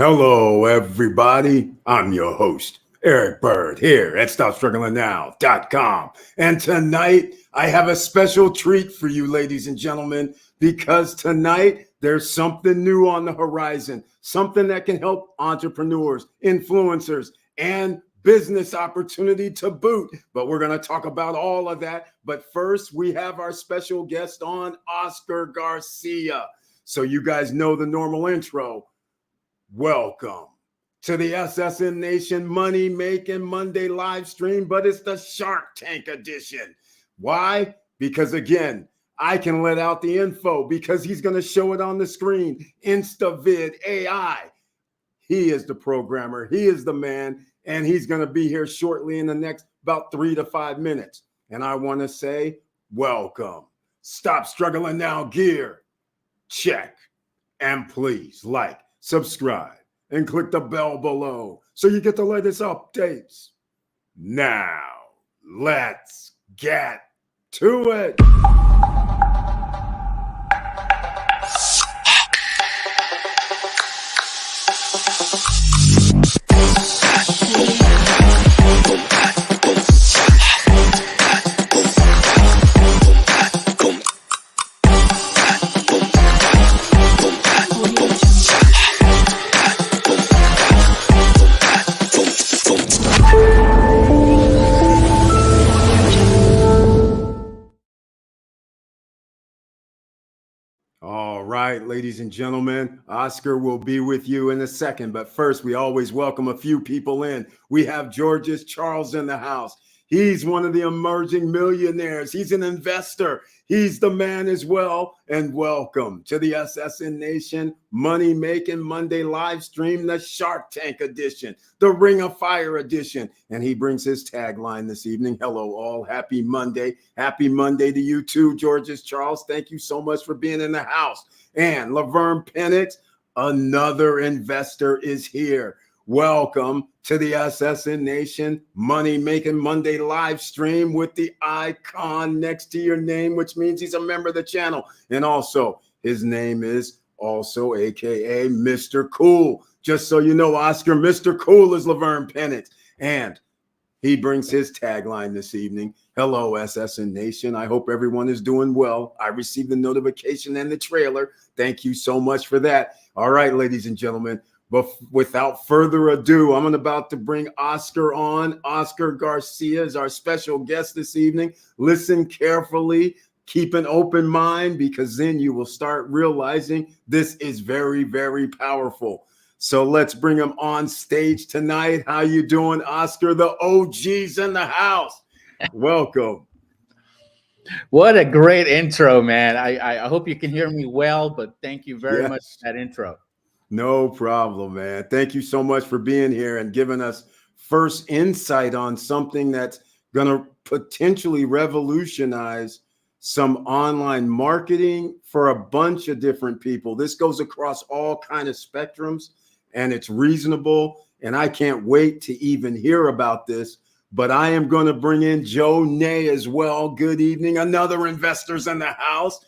Hello, everybody. I'm your host, Eric Bird, here at StopStrugglingNow.com. And tonight, I have a special treat for you, ladies and gentlemen, because tonight there's something new on the horizon, something that can help entrepreneurs, influencers, and business opportunity to boot. But we're going to talk about all of that. But first, we have our special guest on, Oscar Garcia. So you guys know the normal intro. Welcome to the SSN Nation Money Making Monday live stream, but it's the Shark Tank edition. Why? Because again, I can let out the info because he's going to show it on the screen. InstaVid AI. He is the programmer. He is the man, and he's going to be here shortly in the next about 3 to 5 minutes. And I want to say, welcome. Stop Struggling Now gear. Check. And please like, subscribe, and click the bell below so you get the latest updates. Now, let's get to it. All right, ladies and gentlemen, Oscar will be with you in a second. But first, we always welcome a few people in. We have Georges Charles in the house. He's one of the emerging millionaires. He's an investor. He's the man as well. And welcome to the SSN Nation Money Making Monday live stream, the Shark Tank edition, the Ring of Fire edition. And he brings his tagline this evening. Hello, all. Happy Monday. Happy Monday to you too, Georges Charles. Thank you so much for being in the house. And Laverne Penix, another investor, is here. Welcome to the SSN Nation Money Making Monday live stream with the icon next to your name, which means he's a member of the channel. And also, his name is also AKA Mr. Cool. Just so you know, Oscar, Mr. Cool is Laverne Penix. And he brings his tagline this evening. Hello, SSN Nation. I hope everyone is doing well. I received the notification and the trailer. Thank you so much for that. All right, ladies and gentlemen. But without further ado, I'm about to bring Oscar on. Oscar Garcia is our special guest this evening. Listen carefully, keep an open mind, because then you will start realizing this is very, very powerful. So let's bring him on stage tonight. How you doing, Oscar? The OG's in the house. Welcome. What a great intro, man. I hope you can hear me well, but thank you very much for that intro. No problem, man. Thank you so much for being here and giving us first insight on something that's going to potentially revolutionize some online marketing for a bunch of different people. This goes across all kinds of spectrums, and it's reasonable. And I can't wait to even hear about this. But I am going to bring in Joe Nay as well. Good evening. Another investor's in the house.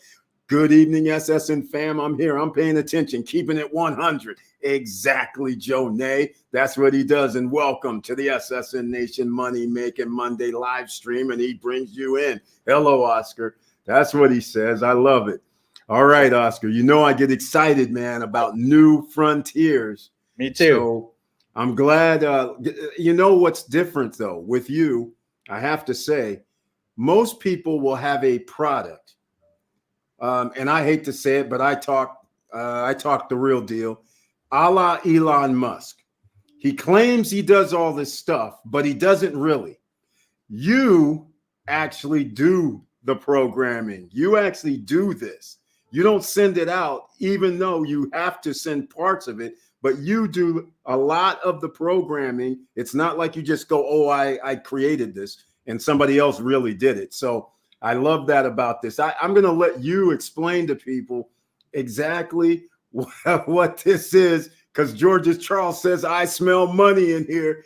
Good evening, SSN fam. I'm here. I'm paying attention, keeping it 100. Exactly, Joe Nay. That's what he does. And welcome to the SSN Nation Money Making Monday live stream. And he brings you in. Hello, Oscar. That's what he says. I love it. All right, Oscar. You know I get excited, man, about new frontiers. Me too. So I'm glad. You know what's different, though, with you, I have to say, most people will have a product. And I hate to say it, but I talk the real deal, a la Elon Musk. He claims he does all this stuff, but he doesn't really. You actually do the programming. You actually do this. You don't send it out, even though you have to send parts of it, but you do a lot of the programming. It's not like you just go, oh, I created this and somebody else really did it. So I love that about this. I'm going to let you explain to people exactly what this is, because Georges Charles says, I smell money in here.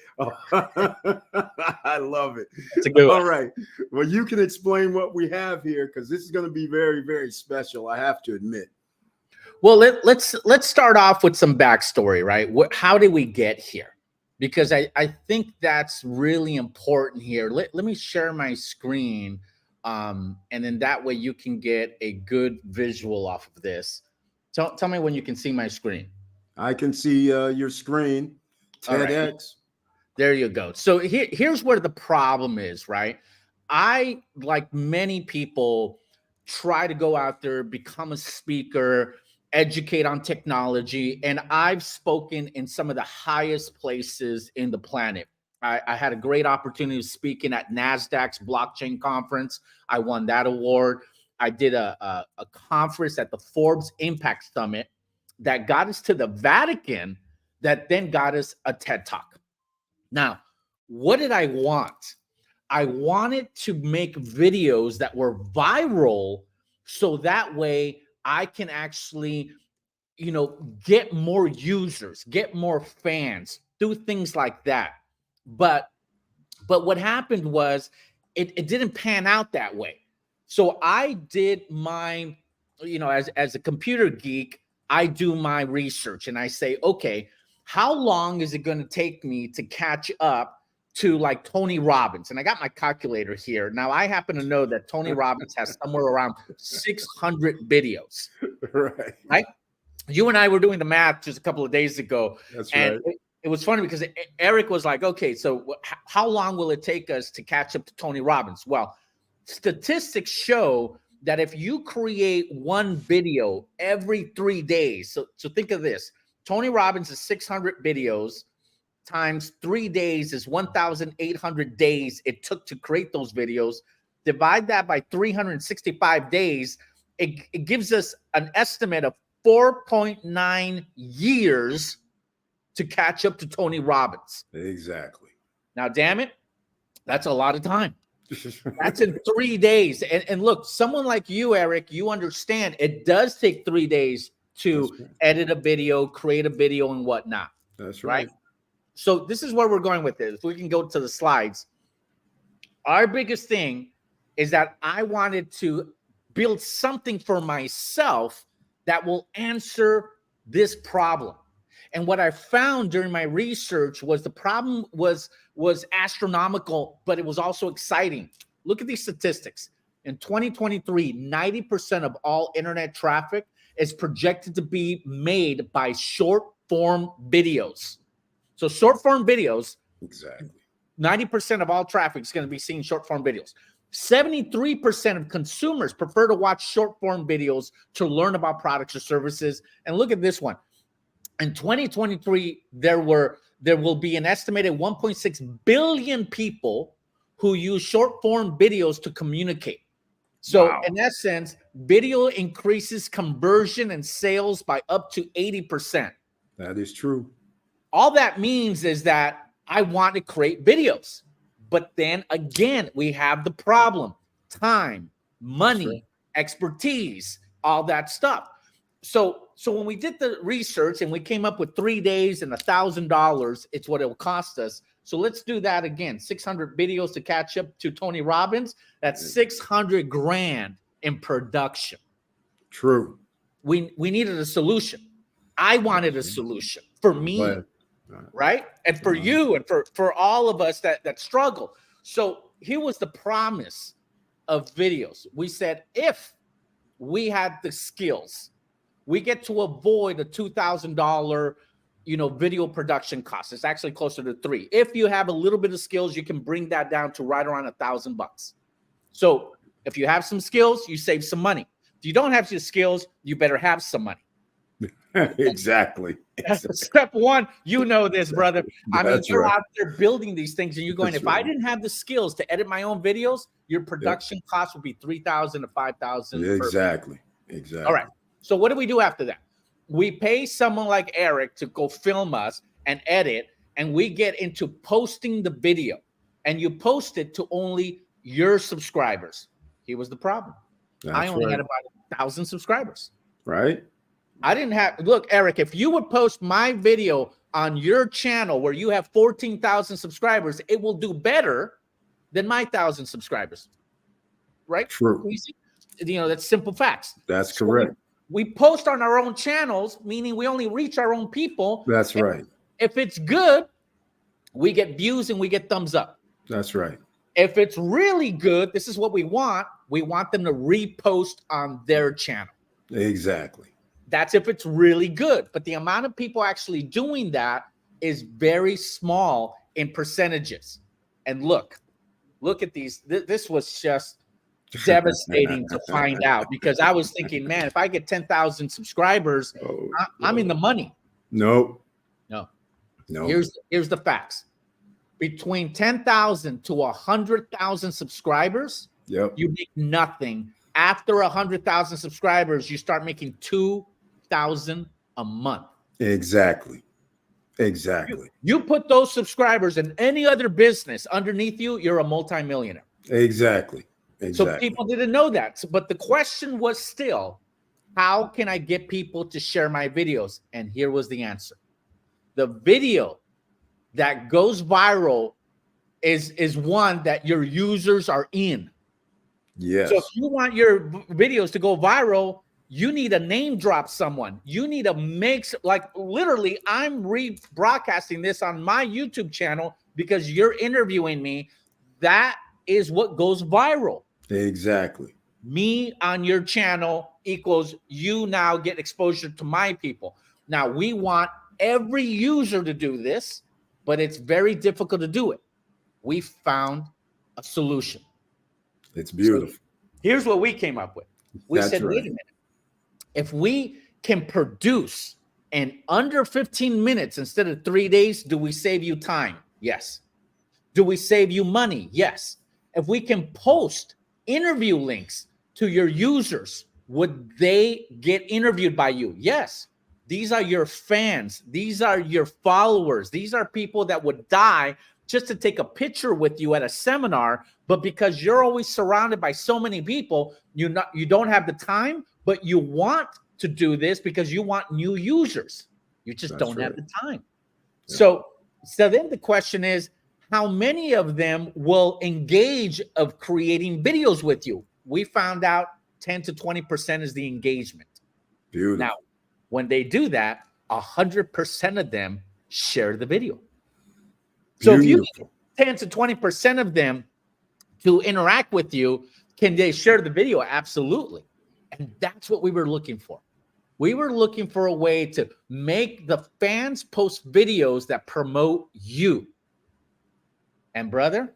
I love it. That's a good one. All right. Well, you can explain what we have here, because this is going to be very, very special, I have to admit. Well, let's start off with some backstory, right? How did we get here? Because I think that's really important here. Let me share my screen, and then that way you can get a good visual off of this. Tell me when you can see my screen. I can see your screen, All right. TEDx. There you go. So here's where the problem is, right? I, like many people, try to go out there, become a speaker, educate on technology, and I've spoken in some of the highest places in the planet. I had a great opportunity of speaking at NASDAQ's blockchain conference. I won that award. I did a conference at the Forbes Impact Summit that got us to the Vatican, that then got us a TED Talk. Now, what did I want? I wanted to make videos that were viral so that way I can actually, get more users, get more fans, do things like that. But what happened was it didn't pan out that way. So I did my, as a computer geek, I do my research and I say, okay, how long is it going to take me to catch up to like Tony Robbins? And I got my calculator here. Now I happen to know that Tony Robbins has somewhere around 600 videos. Right? You and I were doing the math just a couple of days ago. That's and right. It was funny because Eric was like, okay, so how long will it take us to catch up to Tony Robbins? Well, statistics show that if you create one video every 3 days, so think of this, Tony Robbins is 600 videos times 3 days is 1,800 days it took to create those videos. Divide that by 365 days, it gives us an estimate of 4.9 years to catch up to Tony Robbins. Exactly. Now, damn it, that's a lot of time. That's in 3 days. And look, someone like you, Eric, you understand it does take 3 days to edit a video, create a video, and whatnot. That's right. So this is where we're going with this. If we can go to the slides. Our biggest thing is that I wanted to build something for myself that will answer this problem. And what I found during my research was the problem was astronomical, but it was also exciting. Look at these statistics. In 2023, 90% of all internet traffic is projected to be made by short form videos. So short form videos, exactly. 90% of all traffic is going to be seeing short form videos. 73% of consumers prefer to watch short form videos to learn about products or services. And look at this one. In 2023, there will be an estimated 1.6 billion people who use short form videos to communicate. So in essence, video increases conversion and sales by up to 80%. That is true. All that means is that I want to create videos. But then again, we have the problem: time, money, expertise, all that stuff. So when we did the research and we came up with 3 days and $1,000, it's what it will cost us. So let's do that again. 600 videos to catch up to Tony Robbins. That's 600 grand in production. True. We needed a solution. I wanted a solution for me, right? And for you and for all of us that struggle. So here was the promise of videos. We said, if we had the skills, we get to avoid a $2,000, video production cost. It's actually closer to $3,000. If you have a little bit of skills, you can bring that down to right around $1,000. So if you have some skills, you save some money. If you don't have your skills, you better have some money. Exactly. Step one, you know this, brother. I mean, you're right. out there building these things, and you're going, if I didn't have the skills to edit my own videos, your production cost would be $3,000 to $5,000. Exactly. All right. So what do we do after that? We pay someone like Eric to go film us and edit, and we get into posting the video, and you post it to only your subscribers. Here was the problem. I only had about 1,000 subscribers. Right. I didn't have, look, Eric, if you would post my video on your channel where you have 14,000 subscribers, it will do better than my 1,000 subscribers. Right? True. That's simple facts. That's correct. We post on our own channels, meaning we only reach our own people. That's right. If it's good, we get views and we get thumbs up. That's right. If it's really good, this is what we want. We want them to repost on their channel. Exactly. That's if it's really good. But the amount of people actually doing that is very small in percentages. And look at these. This was just devastating to find out, because I was thinking, man, if I get 10,000 subscribers, I'm in the money. Nope. No. Here's the facts. Between 10,000 to 100,000 subscribers, yep, you make nothing. After 100,000 subscribers, you start making 2,000 a month. Exactly. You put those subscribers in any other business underneath you, you're a multimillionaire. Exactly. So people didn't know that. But the question was still, how can I get people to share my videos? And here was the answer. The video that goes viral is one that your users are in. Yes. So if you want your videos to go viral, you need to name drop someone. You need to make, like, literally, I'm rebroadcasting this on my YouTube channel because you're interviewing me. That is what goes viral. Exactly. Me on your channel equals you now get exposure to my people. Now, we want every user to do this, but it's very difficult to do it. We found a solution. It's beautiful. So here's what we came up with. We said, wait a minute. If we can produce in under 15 minutes instead of 3 days, do we save you time? Yes. Do we save you money? Yes. If we can post interview links to your users, would they get interviewed by you? Yes. These are your fans. These are your followers. These are people that would die just to take a picture with you at a seminar. But because you're always surrounded by so many people, you don't have the time, but you want to do this because you want new users. You just don't have the time. Yeah. So then the question is, how many of them will engage of creating videos with you? We found out 10 to 20% is the engagement. Beautiful. Now, when they do that, 100% of them share the video. So if you get 10 to 20% of them to interact with you, can they share the video? Absolutely. And that's what we were looking for. We were looking for a way to make the fans post videos that promote you. And brother,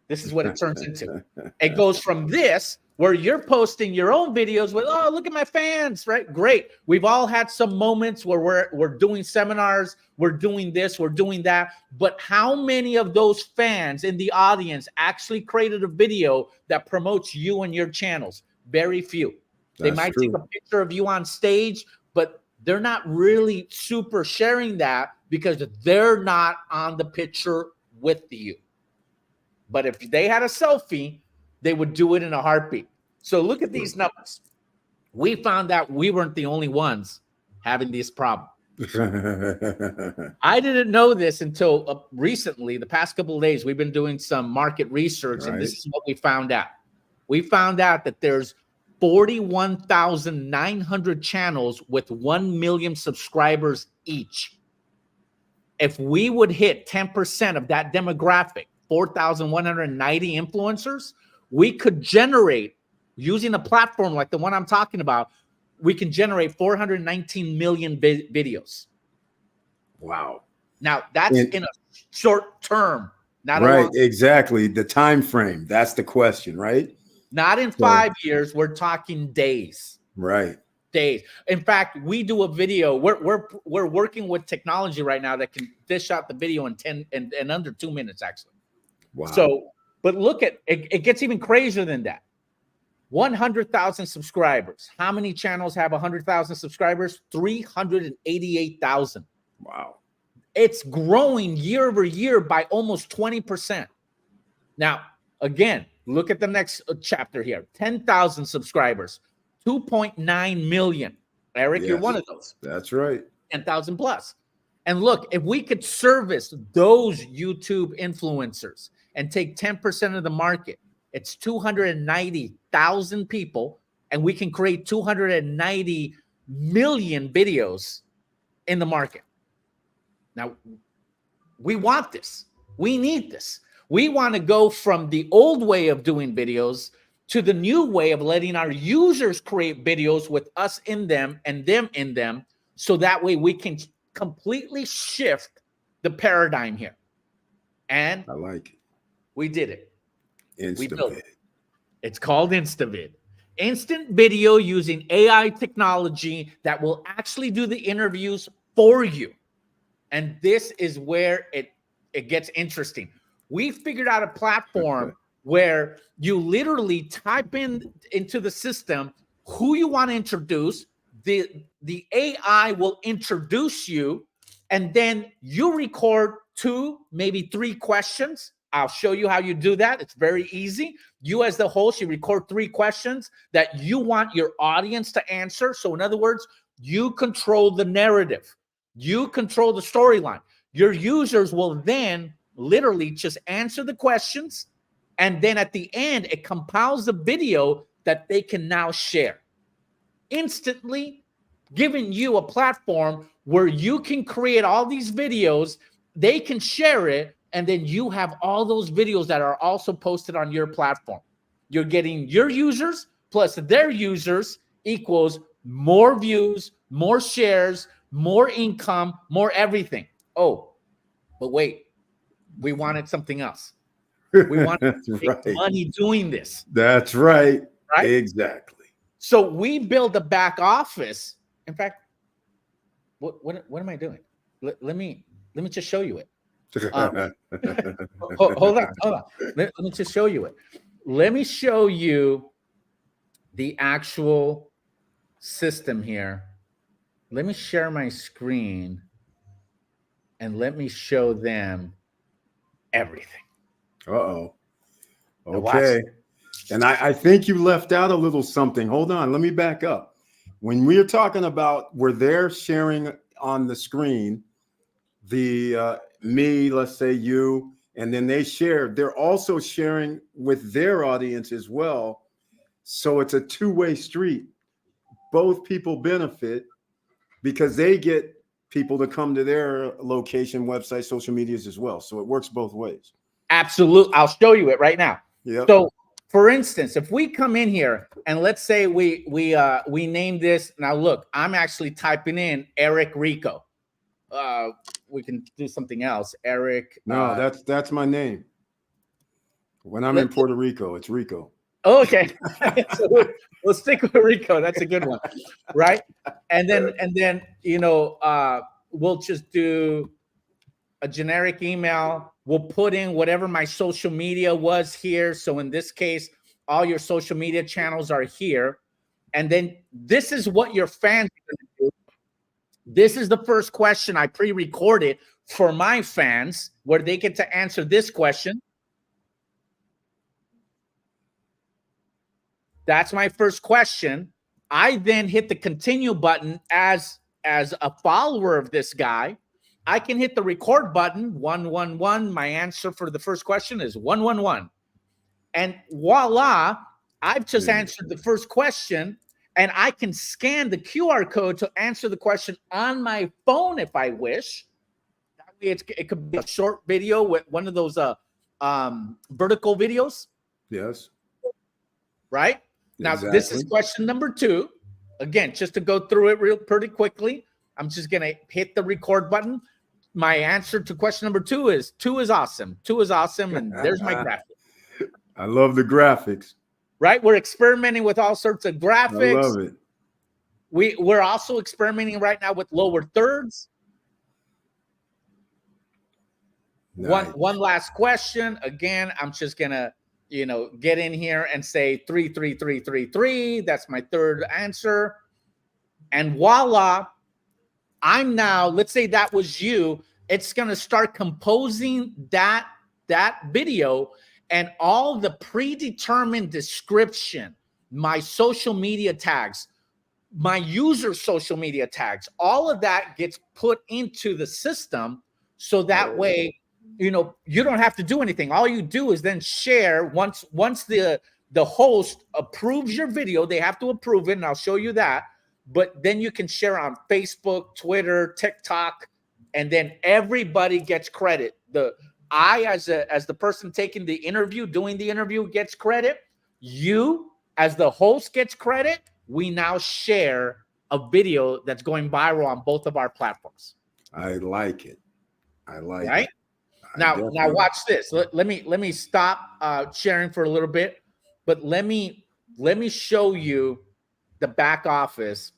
this is what it turns into. It goes from this, where you're posting your own videos with, oh, look at my fans, right? Great. We've all had some moments where we're doing seminars, we're doing this, we're doing that. But how many of those fans in the audience actually created a video that promotes you and your channels? Very few. They might take a picture of you on stage, but they're not really super sharing that because they're not on the picture with you. But if they had a selfie, they would do it in a heartbeat. So look at these numbers. We found out we weren't the only ones having this problem. I didn't know this until recently. The past couple of days, we've been doing some market research, and this is what we found out. We found out that there's 41,900 channels with 1 million subscribers each. If we would hit 10% of that demographic, 4,190 influencers, we could generate, using a platform like the one I'm talking about, we can generate 419 million videos. Wow. Now, that's in a short term. Not right, exactly. The time frame, that's the question, right? Not in 5 years, we're talking days. Right. Days. In fact, we do a video. We're working with technology right now that can dish out the video in 10 and under 2 minutes, actually. Wow. So, but look at it, it gets even crazier than that. 100,000 subscribers. How many channels have 100,000 subscribers? 388,000. Wow. It's growing year over year by almost 20%. Now, again, look at the next chapter here. 10,000 subscribers, 2.9 million. Eric, you're one of those. That's right. 10,000 plus. And look, if we could service those YouTube influencers and take 10% of the market, it's 290,000 people, and we can create 290 million videos in the market. Now, we want this. We need this. We want to go from the old way of doing videos to the new way of letting our users create videos with us in them and them in them, so that way we can completely shift the paradigm here. And I like it. We did it. We built Instavid. it. It's called Instavid. Instant video using AI technology that will actually do the interviews for you. And this is where it gets interesting. We figured out a platform where you literally type into the system who you want to introduce. The AI will introduce you, and then you record 2, maybe 3 questions. I'll show you how you do that. It's very easy. You as the host, you record 3 questions that you want your audience to answer. So in other words, you control the narrative. You control the storyline. Your users will then literally just answer the questions. And then at the end, it compiles the video that they can now share. Instantly giving you a platform where you can create all these videos, they can share it, and then you have all those videos that are also posted on your platform. You're getting your users plus their users equals more views, more shares, more income, more everything. Oh, but wait, we wanted something else. We wanted to make money doing this. That's right. Right? Exactly. So we build a back office. In fact, what am I doing? Let me just show you it. Hold on. Let me just show you it. Let me show you the actual system here. Let me share my screen and let me show them everything. Uh-oh. Okay. And I think you left out a little something. Hold on. Let me back up. When we're talking about where they're sharing on the screen, the me, let's say you, and then they share, they're also sharing with their audience as well. So it's a two-way street. Both people benefit because they get people to come to their location, website, social medias as well. So it works both ways. Absolutely. I'll show you it right now. Yep. So for instance, if we come in here and let's say we name this. Now look, I'm actually typing in Eric Rico. We can do something else. Eric. No, that's my name. When I'm in Puerto Rico, it's Rico. Okay. So we'll stick with Rico. That's a good one. Right. And then, we'll just do a generic email. We'll put in whatever my social media was here. So in this case, all your social media channels are here. And then this is what your fans are going to do. This is the first question I pre-recorded for my fans, where they get to answer this question. That's my first question. I then hit the continue button as a follower of this guy. I can hit the record button, 111. My answer for the first question is 111. And voila, I've just answered the first question, and I can scan the QR code to answer the question on my phone if I wish. That way it could be a short video with one of those vertical videos. Yes. Right? Now, This is question number 2. Again, just to go through it pretty quickly, I'm just going to hit the record button. My answer to question number 2 is awesome. 2 is awesome. And there's my graphic. I love the graphics. Right? We're experimenting with all sorts of graphics. I love it. We're also experimenting right now with lower thirds. Nice. One last question. Again, I'm just going to get in here and say 33333. That's my third answer. And voila, I'm now, let's say that was you. It's going to start composing that video, and all the predetermined description, my social media tags, my user social media tags, all of that gets put into the system. So that way, you don't have to do anything. All you do is then share. Once the host approves your video, they have to approve it, and I'll show you that. but then you can share on Facebook, Twitter, TikTok, and then everybody gets credit. I, as the person taking the interview, doing the interview, gets credit. You, as the host, gets credit. We now share a video that's going viral on both of our platforms. I like it. I like right? it. Now watch this. Let me stop sharing for a little bit, but let me show you the back office.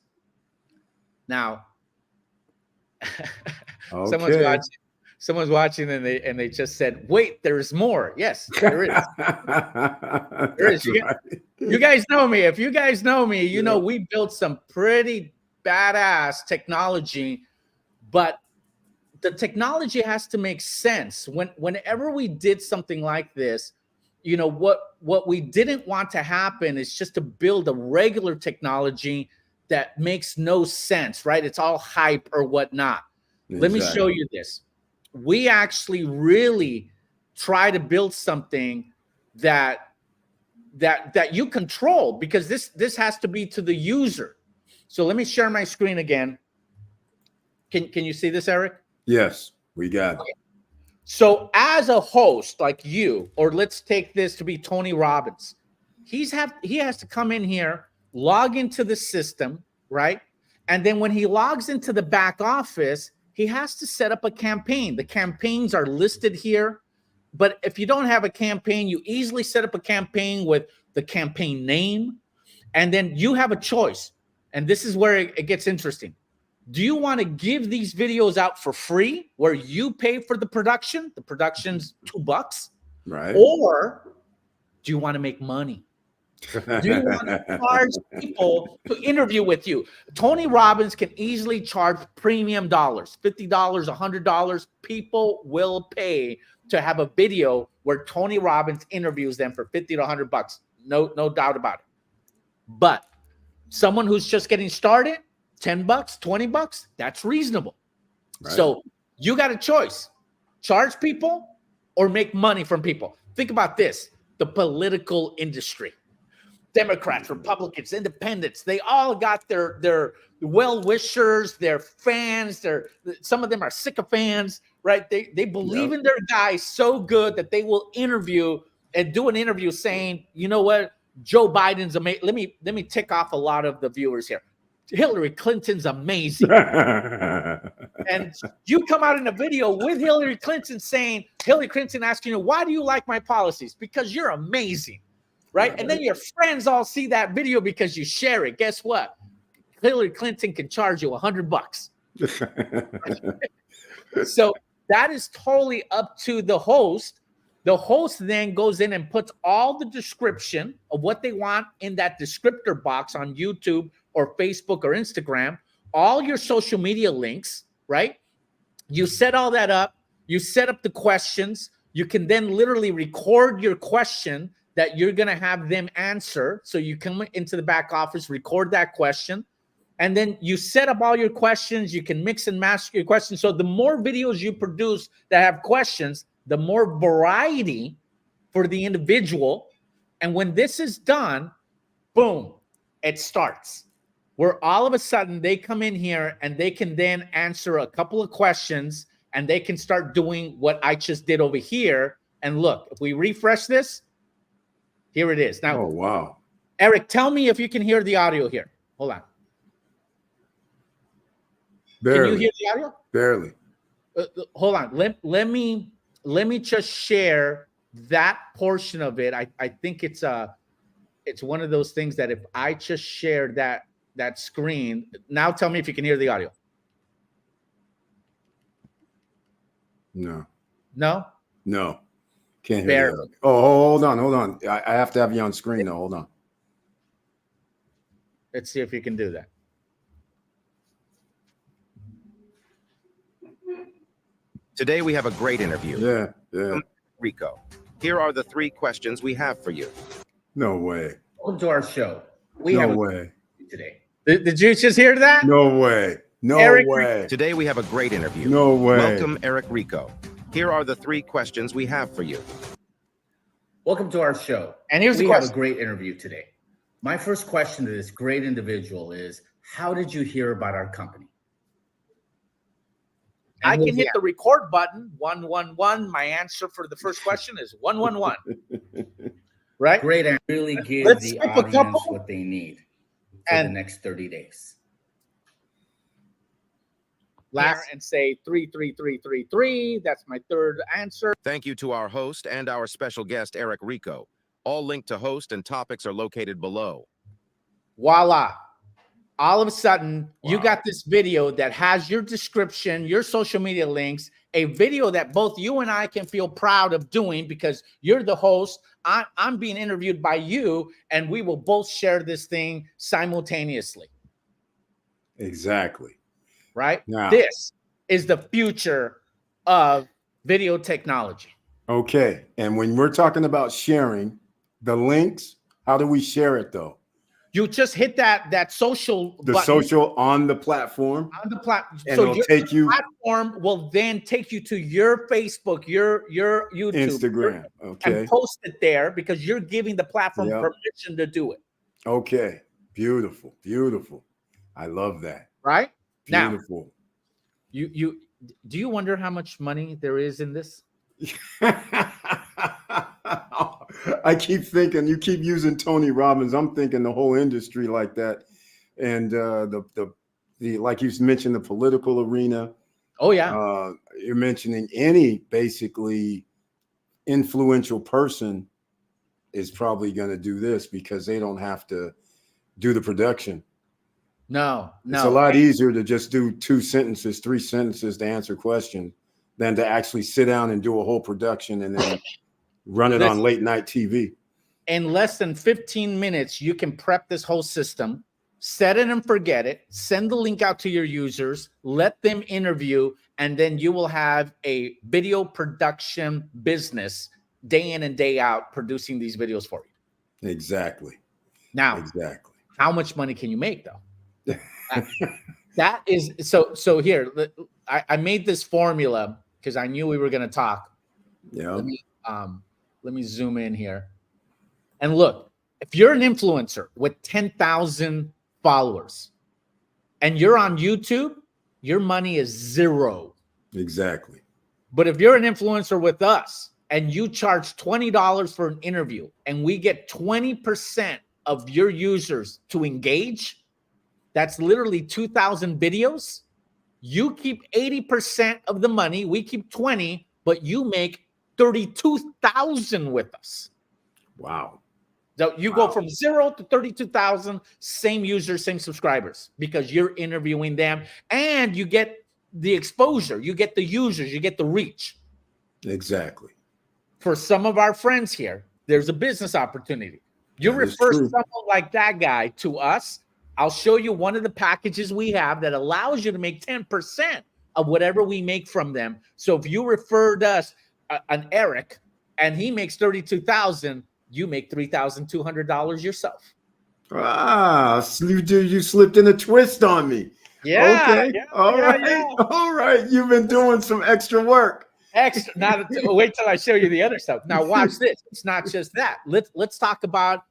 Now, Okay. someone's watching and they just said, "Wait, there's more." Yes, there is. There is. You guys know me. If you guys know me, you know we built some pretty badass technology, but the technology has to make sense. Whenever we did something like this, you know, what we didn't want to happen is just to build a regular technology that makes no sense, right? It's all hype or whatnot. Exactly. Let me show you this. We actually really try to build something that you control, because this has to be to the user. So let me share my screen again. Can you see this, Eric? Yes, we got it. Okay. So as a host like you, or let's take this to be Tony Robbins, he has to come in here, log into the system, right? And then when he logs into the back office, he has to set up a campaign. The campaigns are listed here. But if you don't have a campaign, you easily set up a campaign with the campaign name. And then you have a choice. And this is where it gets interesting. Do you want to give these videos out for free, where you pay for the production? The production's $2, right? Or do you want to make money? Do you want to charge people to interview with you? Tony Robbins can easily charge premium dollars, $50, $100. People will pay to have a video where Tony Robbins interviews them for $50 to $100. No doubt about it. But someone who's just getting started, $10, $20, that's reasonable. Right. So you got a choice: charge people or make money from people. Think about this: the political industry, Democrats, Republicans, Independents, they all got their well-wishers, their fans, some of them are sycophants, right? They believe in their guy so good that they will interview and do an interview saying, you know what, Joe Biden's amazing. Let me tick off a lot of the viewers here. Hillary Clinton's amazing. And you come out in a video with Hillary Clinton saying, Hillary Clinton asking you, why do you like my policies? Because you're amazing, right? And then your friends all see that video because you share it. Guess what? Hillary Clinton can charge you $100. So that is totally up to the host. The host then goes in and puts all the description of what they want in that descriptor box on YouTube or Facebook or Instagram, all your social media links, right? You set all that up. You set up the questions. You can then literally record your question that you're going to have them answer. So you come into the back office, record that question, and then you set up all your questions. You can mix and match your questions. So the more videos you produce that have questions, the more variety for the individual. And when this is done, boom, it starts. Where all of a sudden they come in here and they can then answer a couple of questions and they can start doing what I just did over here. And look, if we refresh this, here it is. Now, oh, wow. Eric, tell me if you can hear the audio here. Hold on. Barely. Can you hear the audio? Barely. Hold on. Let me just share that portion of it. I think it's one of those things that if I just share that screen, now tell me if you can hear the audio. No. No? No. Can't hear the audio. Oh, hold on. I have to have you on screen though. Hold on. Let's see if you can do that. Today we have a great interview. Yeah. Rico, here are the 3 questions we have for you. No way. Welcome to our show. No way. Today. Did you just hear that? No way. No Eric, way. Today we have a great interview. No way. Welcome, Eric Rico. Here are the 3 questions we have for you. Welcome to our show. And we have a great interview today. My first question to this great individual is, how did you hear about our company? And I we'll can hit get- the record button, 111. My answer for the first question is 111. Right? Great, and really give Let's the skip a audience couple. what they need for And- the next 30 days. Last and say 33333. That's my third answer. Thank you to our host and our special guest, Eric Rico. All linked to host and topics are located below. Voila. All of a sudden, you Wow. got this video that has your description, your social media links, a video that both you and I can feel proud of doing because you're the host. I'm being interviewed by you, and we will both share this thing simultaneously. Exactly. Right? Now- This is the future of video technology. Okay. And when we're talking about sharing the links, how do we share it though? You just hit that social The button social on the platform, on the platform. and So it'll your take you platform will then take you to your Facebook, your YouTube, Instagram. Okay. and post it there because you're giving the platform Yep. permission to do it. Okay. Beautiful. Beautiful. I love that. Right? Now, Beautiful. you do you wonder how much money there is in this? I keep thinking, you keep using Tony Robbins. I'm thinking the whole industry like that. And the like you mentioned, the political arena. Oh yeah. You're mentioning any basically influential person is probably going to do this because they don't have to do the production. No. It's a lot easier to just do 2 sentences, 3 sentences to answer questions than to actually sit down and do a whole production and then run it on late night TV. In less than 15 minutes, you can prep this whole system, set it and forget it, send the link out to your users, let them interview, and then you will have a video production business day in and day out producing these videos for you. Exactly. Now, Exactly. how much money can you make though? That is so here, I made this formula because I knew we were going to talk. Yeah. Let me zoom in here. And look, if you're an influencer with 10,000 followers and you're on YouTube, your money is zero. Exactly. But if you're an influencer with us and you charge $20 for an interview and we get 20% of your users to engage, that's literally 2,000 videos. You keep 80% of the money, we keep 20, but you make 32,000 with us. Wow. So you go from 0 to 32,000, same users, same subscribers, because you're interviewing them and you get the exposure, you get the users, you get the reach. Exactly. For some of our friends here, there's a business opportunity. You That is refer true. someone like that guy to us, I'll show you one of the packages we have that allows you to make 10% of whatever we make from them. So if you referred us an Eric and he makes 32,000, you make $3,200 yourself. You slipped in a twist on me. Okay. All right. All right. You've been doing some extra work. Extra. Now, wait till I show you the other stuff. Now, watch this. It's not just that. Let's talk about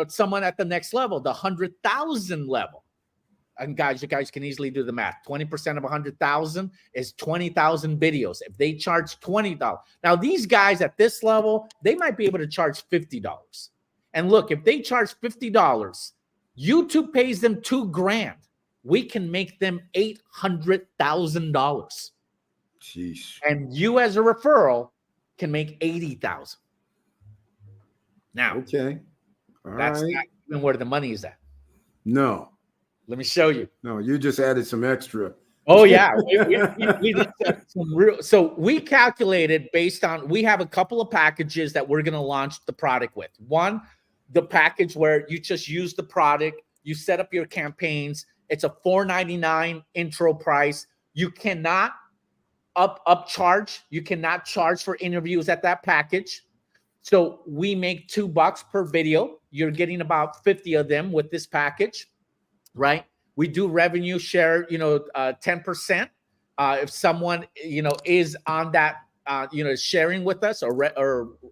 someone at the next level, the 100,000 level. And guys, you guys can easily do the math. 20% of 100,000 is 20,000 videos. If they charge $20, now these guys at this level, they might be able to charge $50. And look, if they charge $50, YouTube pays them $2,000. We can make them $800,000. Sheesh. And you as a referral can make 80,000. Now, Okay. All that's right. not even where the money is at. No. Let me show you. No, you just added some extra. Oh yeah, we did some real. So we calculated based on. We have a couple of packages that we're going to launch the product with. One, the package where you just use the product, you set up your campaigns. It's a $4.99 intro price. You cannot upcharge. You cannot charge for interviews at that package. So we make $2 per video. You're getting about 50 of them with this package, right? We do revenue share, 10%. If someone, is on that, sharing with us or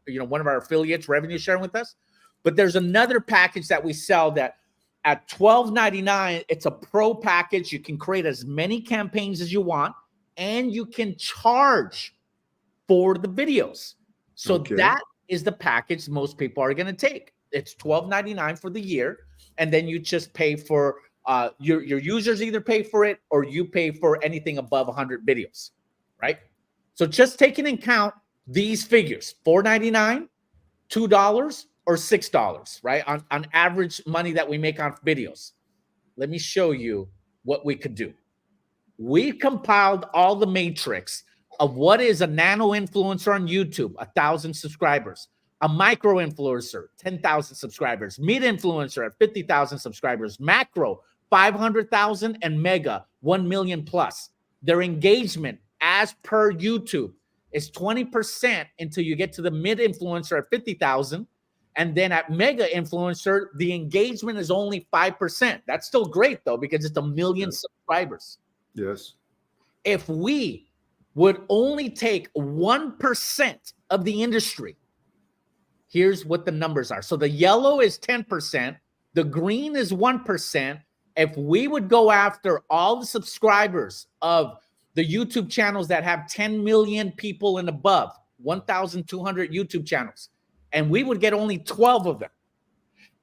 one of our affiliates revenue sharing with us. But there's another package that we sell that At $12.99, it's a pro package. You can create as many campaigns as you want, and you can charge for the videos. So that is the package most people are going to take. It's $12.99 for the year, and then you just pay for your users either pay for it or you pay for anything above 100 videos, right? So just taking into account these figures, $4.99, $2, or $6, right? On average money that we make on videos. Let me show you what we could do. We compiled all the matrix of what is a nano influencer on YouTube, 1,000 subscribers, a micro influencer, 10,000 subscribers, mid influencer at 50,000 subscribers, macro, 500,000, and mega, 1 million plus. Their engagement as per YouTube is 20% until you get to the mid influencer at 50,000. And then at mega influencer, the engagement is only 5%. That's still great though, because it's 1 million subscribers. Yes. If we would only take 1% of the industry, here's what the numbers are. So the yellow is 10%, the green is 1%. If we would go after all the subscribers of the YouTube channels that have 10 million people and above, 1,200 YouTube channels, and we would get only 12 of them.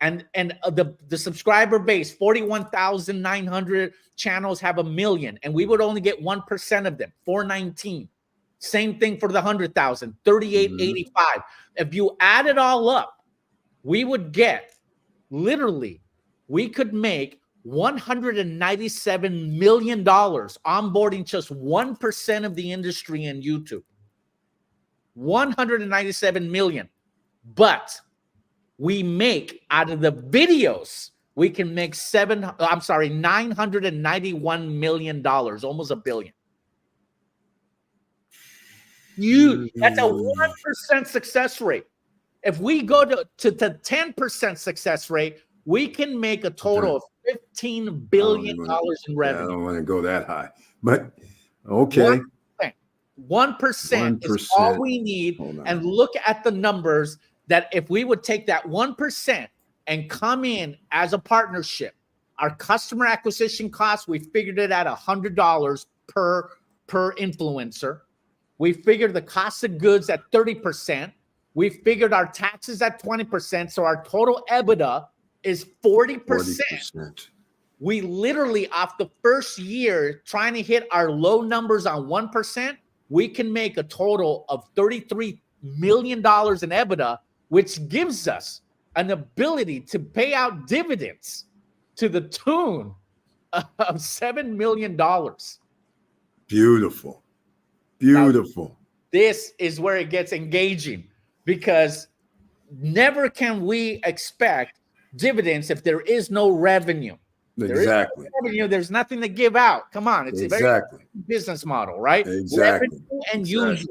And the subscriber base, 41,900 channels have 1 million, and we would only get 1% of them, 419. Same thing for the 100,000, 3885. If you add it all up, we would get, literally, we could make $197 million onboarding just 1% of the industry in YouTube. 197 million. But we make out of the videos, we can make $991 million, almost $1 billion. That's a 1% success rate. If we go to 10% success rate, we can make a total of $15 billion in revenue. I don't want to go that high, but okay. 1% is all we need. And look at the numbers that if we would take that 1% and come in as a partnership, our customer acquisition cost, we figured it at $100 per influencer. We figured the cost of goods at 30%. We figured our taxes at 20%. So our total EBITDA is 40%. We literally, off the first year, trying to hit our low numbers on 1%, we can make a total of $33 million in EBITDA, which gives us an ability to pay out dividends to the tune of $7 million. Beautiful. Beautiful. Now, this is where it gets engaging, because never can we expect dividends if there is no revenue. Exactly. There's nothing to give out. Come on. It's a very business model, right? Exactly. Revenue and users.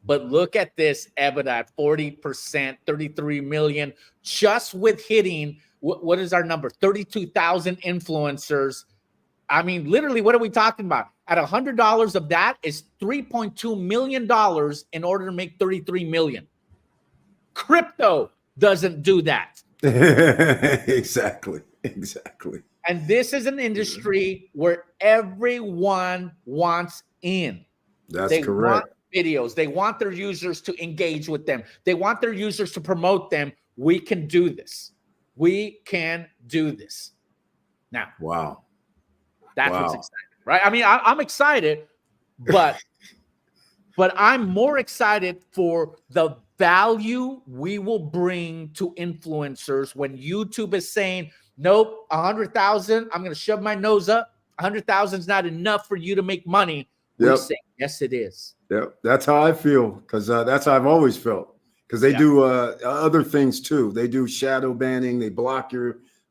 But look at this EBITDA at 40%, 33 million, just with hitting, what is our number? 32,000 influencers. I mean, literally, what are we talking about? At $100 of that is $3.2 million in order to make 33 million. Crypto doesn't do that. Exactly. And this is an industry where everyone wants in. That's correct. Want videos. They want their users to engage with them. They want their users to promote them. We can do this. We can do this. Now, wow. That's what's exciting, right? I mean, I'm excited, but I'm more excited for the value we will bring to influencers when YouTube is saying, nope, 100,000, I'm going to shove my nose up. 100,000 is not enough for you to make money. We're saying, yes, it is. Yep, that's how I feel, because that's how I've always felt. Because they do other things too. They do shadow banning. They block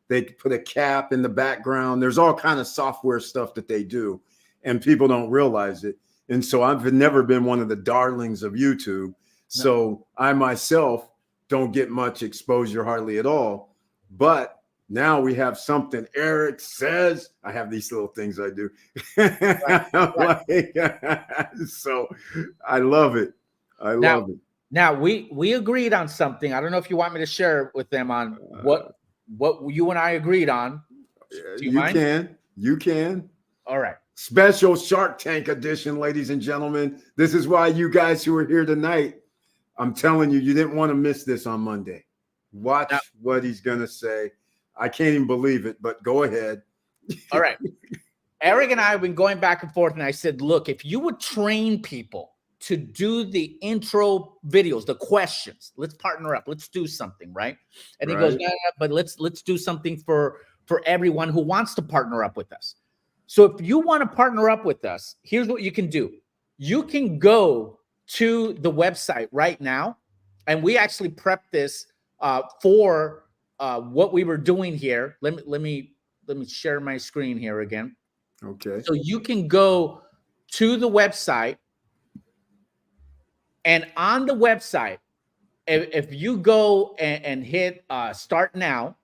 they put a cap in the background. There's all kind of software stuff that they do, and people don't realize it. And so I've never been one of the darlings of YouTube. So I myself don't get much exposure hardly at all. But now we have something. Eric says, I have these little things I do. So I love it. I love it. Now we agreed on something. I don't know if you want me to share with them on what what you and I agreed on. Do you mind? You can. All right. Special Shark Tank edition, ladies and gentlemen. This is why you guys who are here tonight, I'm telling you, you didn't want to miss this on Monday. Watch what he's going to say. I can't even believe it, but go ahead. All right. Eric and I have been going back and forth, and I said, look, if you would train people to do the intro videos, the questions, let's partner up. Let's do something, right? And he goes, yeah, but let's do something for everyone who wants to partner up with us. So if you want to partner up with us, here's what you can do. You can go to the website right now, and we actually prepped this for what we were doing here. Let me share my screen here again. Okay. So you can go to the website, and on the website, if you go and hit start now,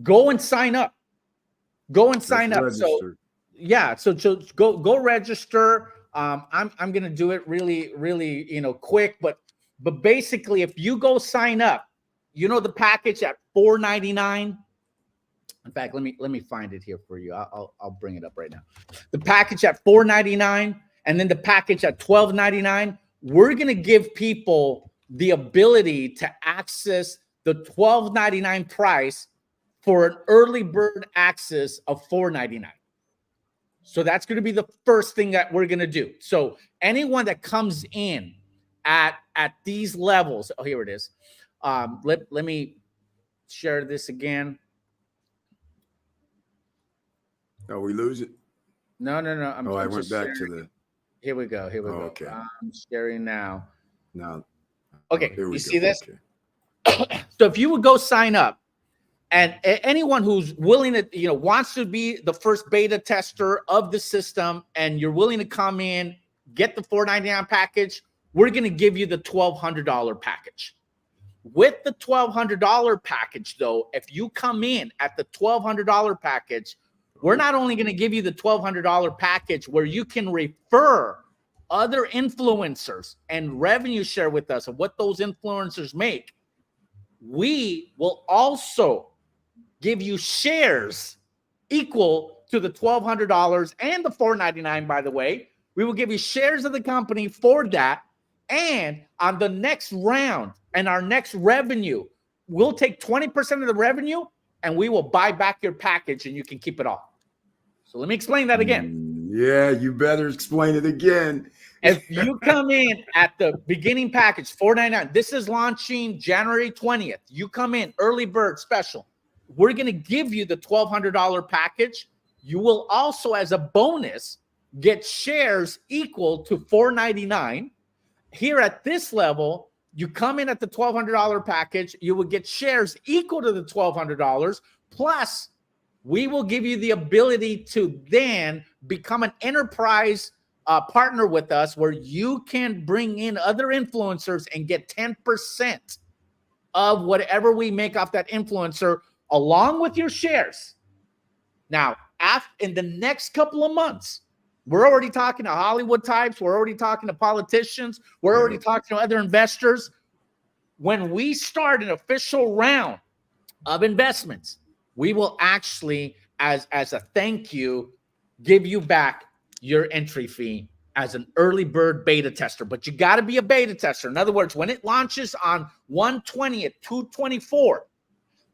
go and sign up. Go and sign up. So yeah, so go register. I'm gonna do it really quick, but basically, if you go sign up, the package at $4.99. In fact, let me find it here for you. I'll bring it up right now. The package at $4.99, and then the package at $12.99. We're gonna give people the ability to access the $12.99 price for an early bird access of $4.99. So that's going to be the first thing that we're going to do. So anyone that comes in at these levels, oh, here it is. Let me share this again. Oh, we lose it? No. I went back to the. Here we go. Okay. I'm sharing now. No. Okay. You see this? Okay. So if you would go sign up, and anyone who's willing to, wants to be the first beta tester of the system, and you're willing to come in, get the $4.99 package, we're going to give you the $1,200 package. With the $1,200 package, though, if you come in at the $1,200 package, we're not only going to give you the $1,200 package where you can refer other influencers and revenue share with us of what those influencers make. We will also give you shares equal to the $1,200 and the $4.99, by the way. We will give you shares of the company for that. And on the next round and our next revenue, we'll take 20% of the revenue and we will buy back your package and you can keep it all. So let me explain that again. Yeah, you better explain it again. If you come in at the beginning package, $4.99, this is launching January 20th. You come in, early bird special. We're going to give you the $1,200 package. You will also, as a bonus, get shares equal to $4.99. Here at this level, you come in at the $1,200 package, you will get shares equal to the $1,200, plus we will give you the ability to then become an enterprise partner with us where you can bring in other influencers and get 10% of whatever we make off that influencer along with your shares. Now, in the next couple of months, we're already talking to Hollywood types. We're already talking to politicians. We're already talking to other investors. When we start an official round of investments, we will actually, as a thank you, give you back your entry fee as an early bird beta tester. But you got to be a beta tester. In other words, when it launches on 1/20 2/24,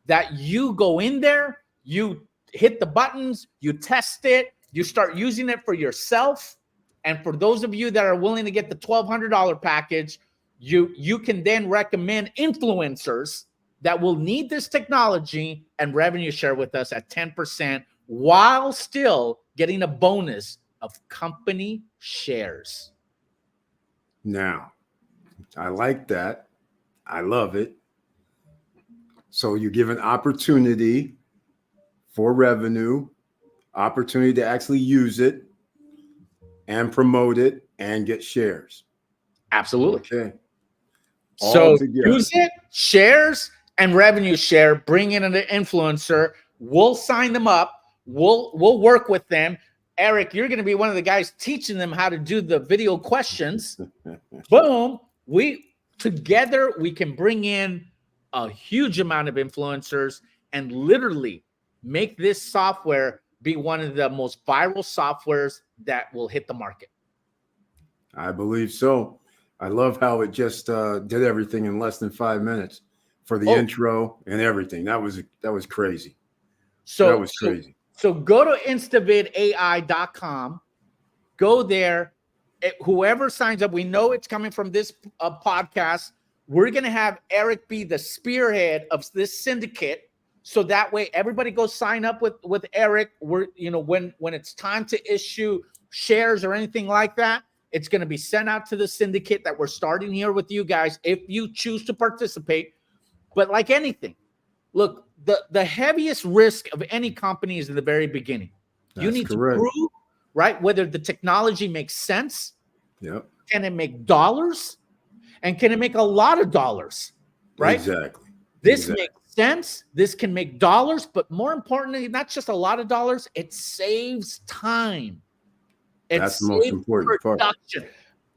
that you go in there, you hit the buttons, you test it, you start using it for yourself. And for those of you that are willing to get the $1,200 package, you can then recommend influencers that will need this technology and revenue share with us at 10% while still getting a bonus of company shares. Now, I like that. I love it. So you give an opportunity for revenue, opportunity to actually use it and promote it and get shares. Absolutely. Okay. So use it, shares, and revenue share. Bring in an influencer. We'll sign them up. We'll work with them. Eric, you're going to be one of the guys teaching them how to do the video questions. Boom. Together we can bring in a huge amount of influencers and literally make this software be one of the most viral softwares that will hit the market. I believe so. I love how it just did everything in less than 5 minutes for the intro and everything. That was crazy. So that was crazy. So go to instavidai.com. Go there. Whoever signs up, we know it's coming from this podcast. We're going to have Eric be the spearhead of this syndicate. So that way everybody go sign up with Eric. We're, when it's time to issue shares or anything like that, it's going to be sent out to the syndicate that we're starting here with you guys if you choose to participate. But like anything, look, the heaviest risk of any company is in the very beginning. You need to prove, right, whether the technology makes sense. Yep. Can it make dollars? And can it make a lot of dollars? Right? Exactly. This makes sense. This can make dollars, but more importantly, not just a lot of dollars, it saves time. That's the most important part.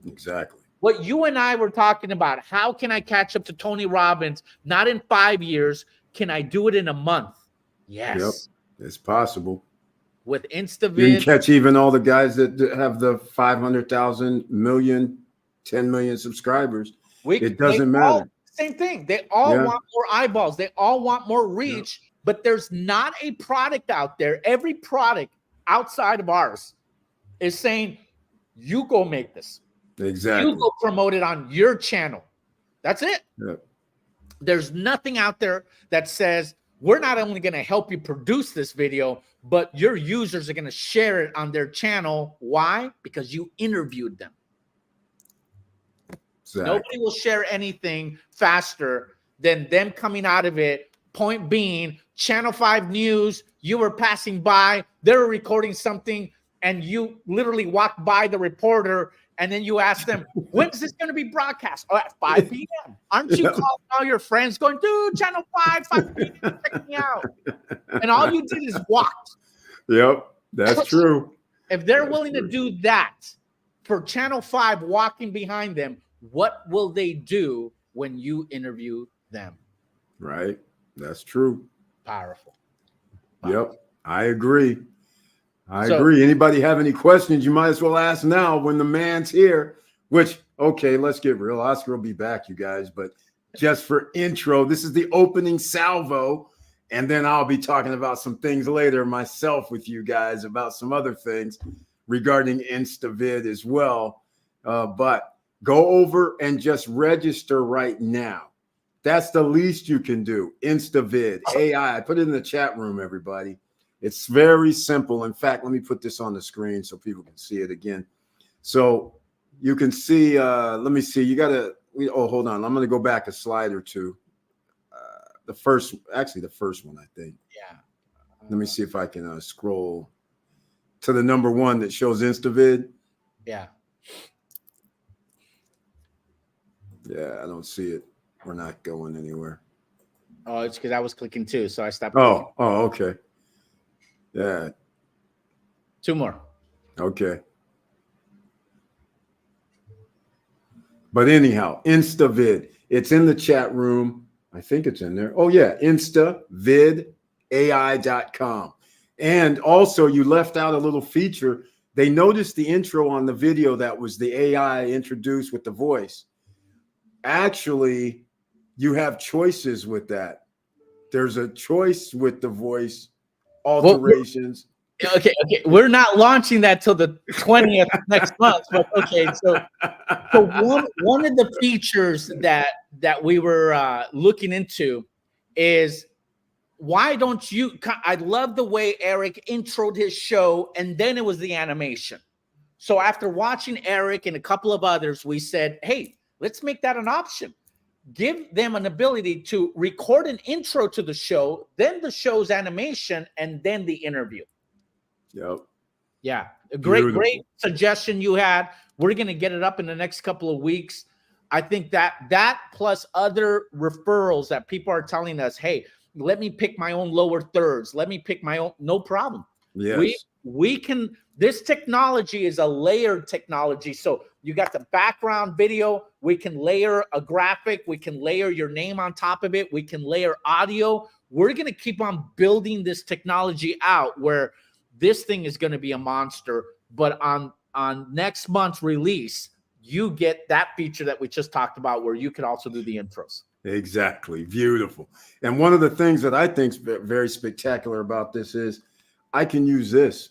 Exactly. What you and I were talking about, how can I catch up to Tony Robbins? Not in 5 years. Can I do it in a month? Yes. Yep. It's possible. With InstaVid. You can catch even all the guys that have the 500,000, million, 10 million subscribers. It doesn't matter. Same thing. They all want more eyeballs. They all want more reach, but there's not a product out there. Every product outside of ours is saying, you go make this. Exactly. You go promote it on your channel. That's it. Yep. There's nothing out there that says, we're not only going to help you produce this video, but your users are going to share it on their channel. Why? Because you interviewed them. Exactly. Nobody will share anything faster than them coming out of it. Point being, Channel 5 News, you were passing by, they were recording something, and you literally walked by the reporter, and then you ask them, when is this going to be broadcast? Oh, at 5 p.m. Aren't you calling all your friends going, dude, Channel 5 p.m., check me out. And all you did is walked. Yep, that's true. If they're willing to do that for Channel 5 walking behind them, what will they do when you interview them? Right. That's true. Powerful. Yep. I agree. I agree. Anybody have any questions? You might as well ask now when the man's here, which, okay, let's get real. Oscar will be back, you guys. But just for intro, this is the opening salvo. And then I'll be talking about some things later myself with you guys about some other things regarding InstaVid as well. But go over and just register right now. That's the least you can do. InstaVid, AI. Put it in the chat room, everybody. It's very simple. In fact, let me put this on the screen so people can see it again. So you can see, let me see. You got to, hold on. I'm going to go back a slide or two. The first one, I think. Yeah. Let me see if I can scroll to the number one that shows InstaVid. Yeah. Yeah, I don't see it. We're not going anywhere. Oh, it's because I was clicking too, so I stopped. Oh, okay. Yeah. 2 more. Okay. But anyhow, InstaVid. It's in the chat room. I think it's in there. Oh, yeah. InstaVidAI.com. And also, you left out a little feature. They noticed the intro on the video that was the AI introduced with the voice. Actually, you have choices with that. There's a choice with the voice alterations. Okay. We're not launching that till the 20th next month. But okay, so one of the features that we were looking into is, why don't you? I love the way Eric introed his show, and then it was the animation. So after watching Eric and a couple of others, we said, hey, let's make that an option. Give them an ability to record an intro to the show, then the show's animation, and then the interview. Yep. Yeah. A great suggestion you had. We're going to get it up in the next couple of weeks. I think that plus other referrals that people are telling us, hey, let me pick my own lower thirds. Let me pick my own, no problem. Yes. We can, this technology is a layered technology. So you got the background video, we can layer a graphic, we can layer your name on top of it, we can layer audio. We're going to keep on building this technology out where this thing is going to be a monster. But on next month's release, you get that feature that we just talked about where you can also do the intros. Exactly. Beautiful. And one of the things that I think is very spectacular about this is I can use this.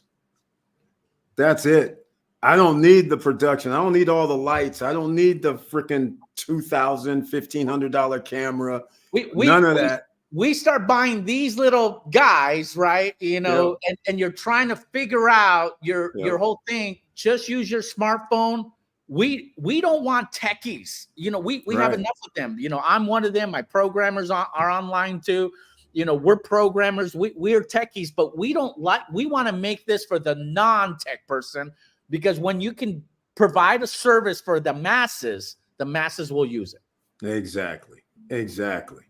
That's it. I don't need the production. I don't need all the lights. I don't need the freaking $2,000, $1,500 camera. None of that. We start buying these little guys, right? You know, and you're trying to figure out your whole thing. Just use your smartphone. We don't want techies. You know, we have enough of them. You know, I'm one of them. My programmers are online too. You know, we're programmers. We're techies, but we want to make this for the non-tech person, because when you can provide a service for the masses will use it. Exactly. Exactly.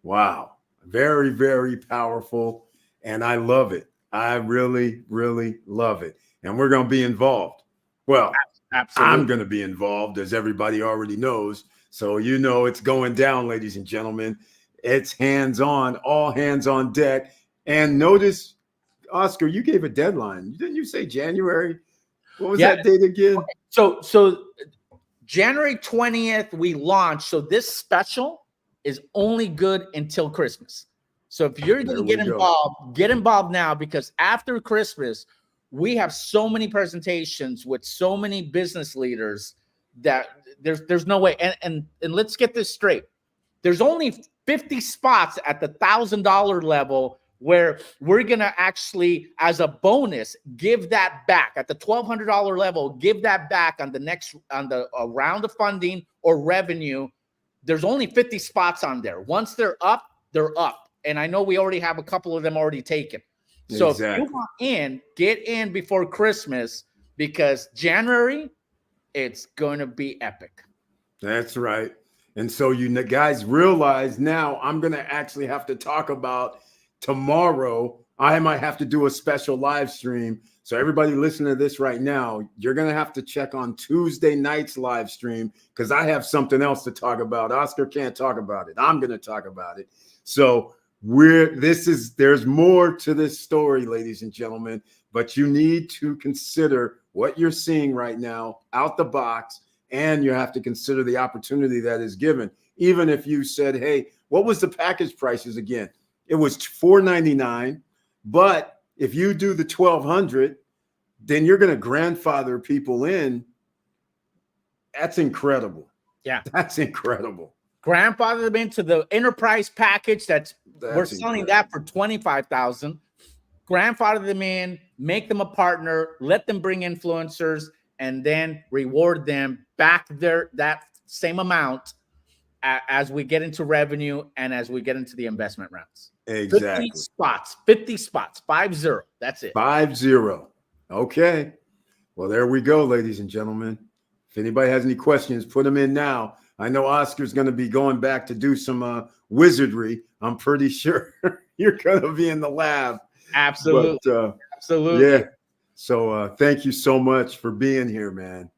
Wow. Very, very powerful. And I love it. I really, really love it. And we're going to be involved. Well, absolutely. I'm going to be involved, as everybody already knows. So, you know, it's going down, ladies and gentlemen. It's hands-on, all hands on deck. And notice, Oscar, you gave a deadline. Didn't you say January? What was that date again? So January 20th, we launched. So this special is only good until Christmas. So if you're going to get involved now, because after Christmas, we have so many presentations with so many business leaders that there's no way. And let's get this straight. There's only 50 spots at the $1,000 level where we're going to actually, as a bonus, give that back. At the $1,200 level, give that back on the round of funding or revenue. There's only 50 spots on there. Once they're up, they're up. And I know we already have a couple of them already taken. So if you want in, get in before Christmas, because January, it's going to be epic. That's right. And so you guys realize now I'm going to actually have to talk about tomorrow. I might have to do a special live stream. So everybody listening to this right now, you're going to have to check on Tuesday night's live stream, because I have something else to talk about. Oscar can't talk about it. I'm going to talk about it. So there's more to this story, ladies and gentlemen, but you need to consider what you're seeing right now out the box, and you have to consider the opportunity that is given. Even if you said, hey, what was the package prices again? It was $499, but if you do the $1,200, then you're going to grandfather people in. That's incredible. Yeah, that's incredible. Grandfather them into the enterprise package. We're selling that for $25,000. Grandfather them in, make them a partner, let them bring influencers, and then reward them back that same amount as we get into revenue and as we get into the investment rounds. Exactly. 50 spots, 50. That's it. 50. Okay. Well, there we go, ladies and gentlemen. If anybody has any questions, put them in now. I know Oscar's going to be going back to do some wizardry. I'm pretty sure you're going to be in the lab. Absolutely. But, absolutely. Yeah. So thank you so much for being here, man.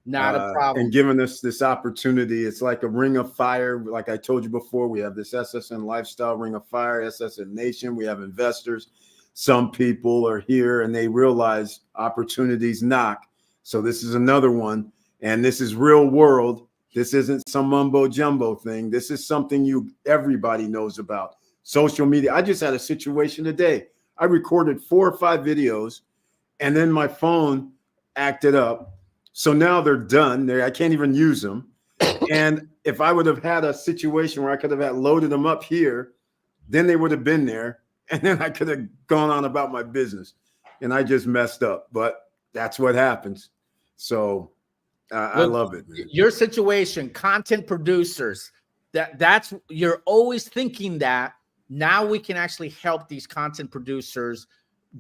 Not a problem. And giving us this opportunity. It's like a ring of fire. Like I told you before, we have this SSN Lifestyle Ring of Fire, SSN Nation. We have investors. Some people are here and they realize opportunities knock. So this is another one. And this is real world. This isn't some mumbo jumbo thing. This is something everybody knows about. Social media. I just had a situation today. I recorded 4 or 5 videos, and then my phone acted up. So now they're done. I can't even use them. And if I would have had a situation where I could have loaded them up here, then they would have been there. And then I could have gone on about my business. And I just messed up. But that's what happens. So I love it, man. Your situation, content producers, that's you're always thinking that. Now we can actually help these content producers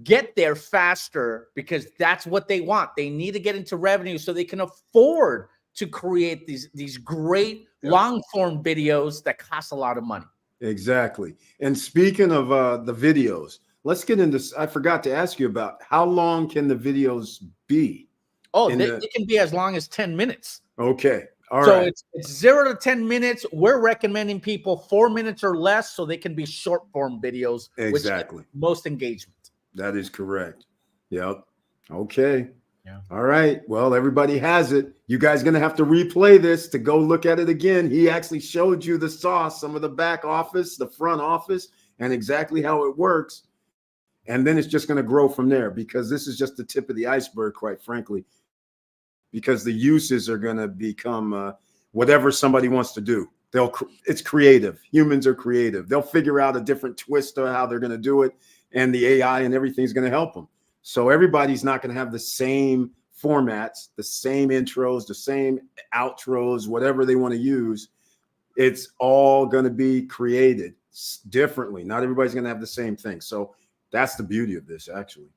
get there faster, because that's what they want. They need to get into revenue so they can afford to create these great long form videos that cost a lot of money. Exactly. And speaking of the videos, let's get into, I forgot to ask you about how long can the videos be? Oh, they can be as long as 10 minutes. Okay. All so right. it's 0 to 10 minutes. We're recommending people 4 minutes or less so they can be short form videos, Exactly. which get most engagement. That is correct. Yep. Okay. Yeah. All right. Well, everybody has it. You guys going to have to replay this to go look at it again. He actually showed you the sauce, some of the back office, the front office, and exactly how it works. And then it's just going to grow from there, because this is just the tip of the iceberg, quite frankly, because the uses are going to become whatever somebody wants to do. It's creative. Humans are creative. They'll figure out a different twist of how they're going to do it. And the AI and everything's going to help them. So everybody's not going to have the same formats, the same intros, the same outros, whatever they want to use. It's all going to be created differently. Not everybody's going to have the same thing. So that's the beauty of this, actually.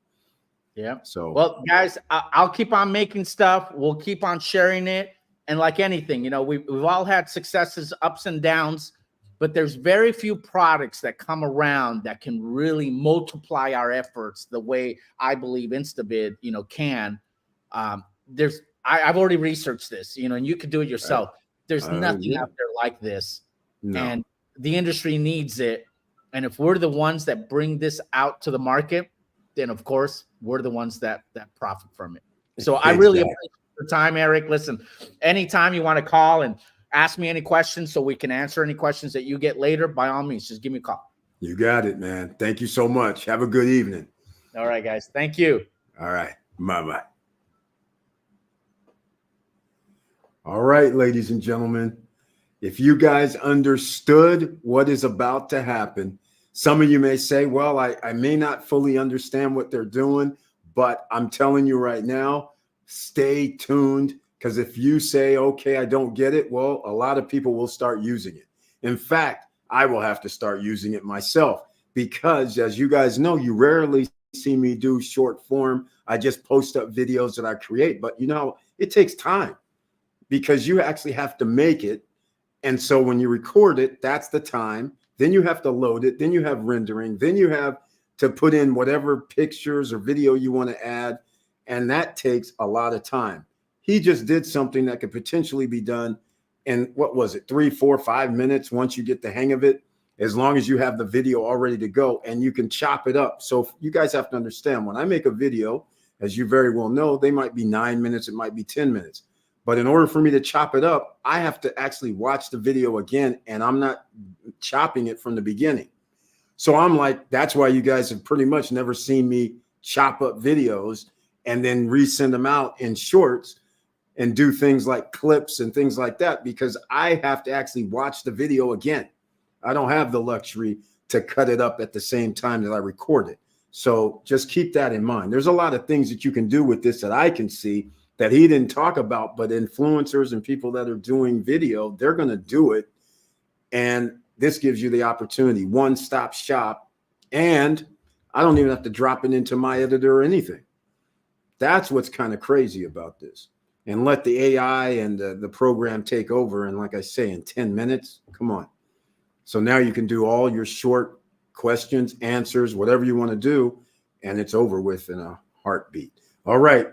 Yeah. So, well, guys, I'll keep on making stuff. We'll keep on sharing it. And like anything, you know, we've all had successes, ups and downs, but there's very few products that come around that can really multiply our efforts the way I believe InstaBid, you know, can. I've already researched this, you know, and you could do it yourself. There's nothing out there like this. No. And the industry needs it. And if we're the ones that bring this out to the market, then of course we're the ones that profit from it. So I really appreciate your time, Eric. Listen, anytime you want to call and ask me any questions so we can answer any questions that you get later, by all means, just give me a call. You got it, man. Thank you so much. Have a good evening. All right, guys. Thank you. All right. Bye-bye. All right, ladies and gentlemen, if you guys understood what is about to happen, some of you may say, well, I may not fully understand what they're doing, but I'm telling you right now, stay tuned, because if you say, okay, I don't get it, well, a lot of people will start using it. In fact, I will have to start using it myself, because as you guys know, you rarely see me do short form. I just post up videos that I create, but you know, it takes time because you actually have to make it. And so when you record it, that's the time. Then you have to load it. Then you have rendering. Then you have to put in whatever pictures or video you want to add. And that takes a lot of time. He just did something that could potentially be done in, what was it, 3, 4, 5 minutes once you get the hang of it, as long as you have the video all ready to go and you can chop it up. So you guys have to understand, when I make a video, as you very well know, they might be 9 minutes, it might be 10 minutes. But in order for me to chop it up, I have to actually watch the video again, and I'm not chopping it from the beginning. So I'm like, that's why you guys have pretty much never seen me chop up videos and then resend them out in shorts and do things like clips and things like that, because I have to actually watch the video again. I don't have the luxury to cut it up at the same time that I record it. So just keep that in mind. There's a lot of things that you can do with this that I can see that he didn't talk about, but influencers and people that are doing video, they're going to do it. And this gives you the opportunity, one-stop shop. And I don't even have to drop it into my editor or anything. That's what's kind of crazy about this. And let the AI and the program take over. And like I say, in 10 minutes, come on. So now you can do all your short questions, answers, whatever you want to do, and it's over with in a heartbeat. All right.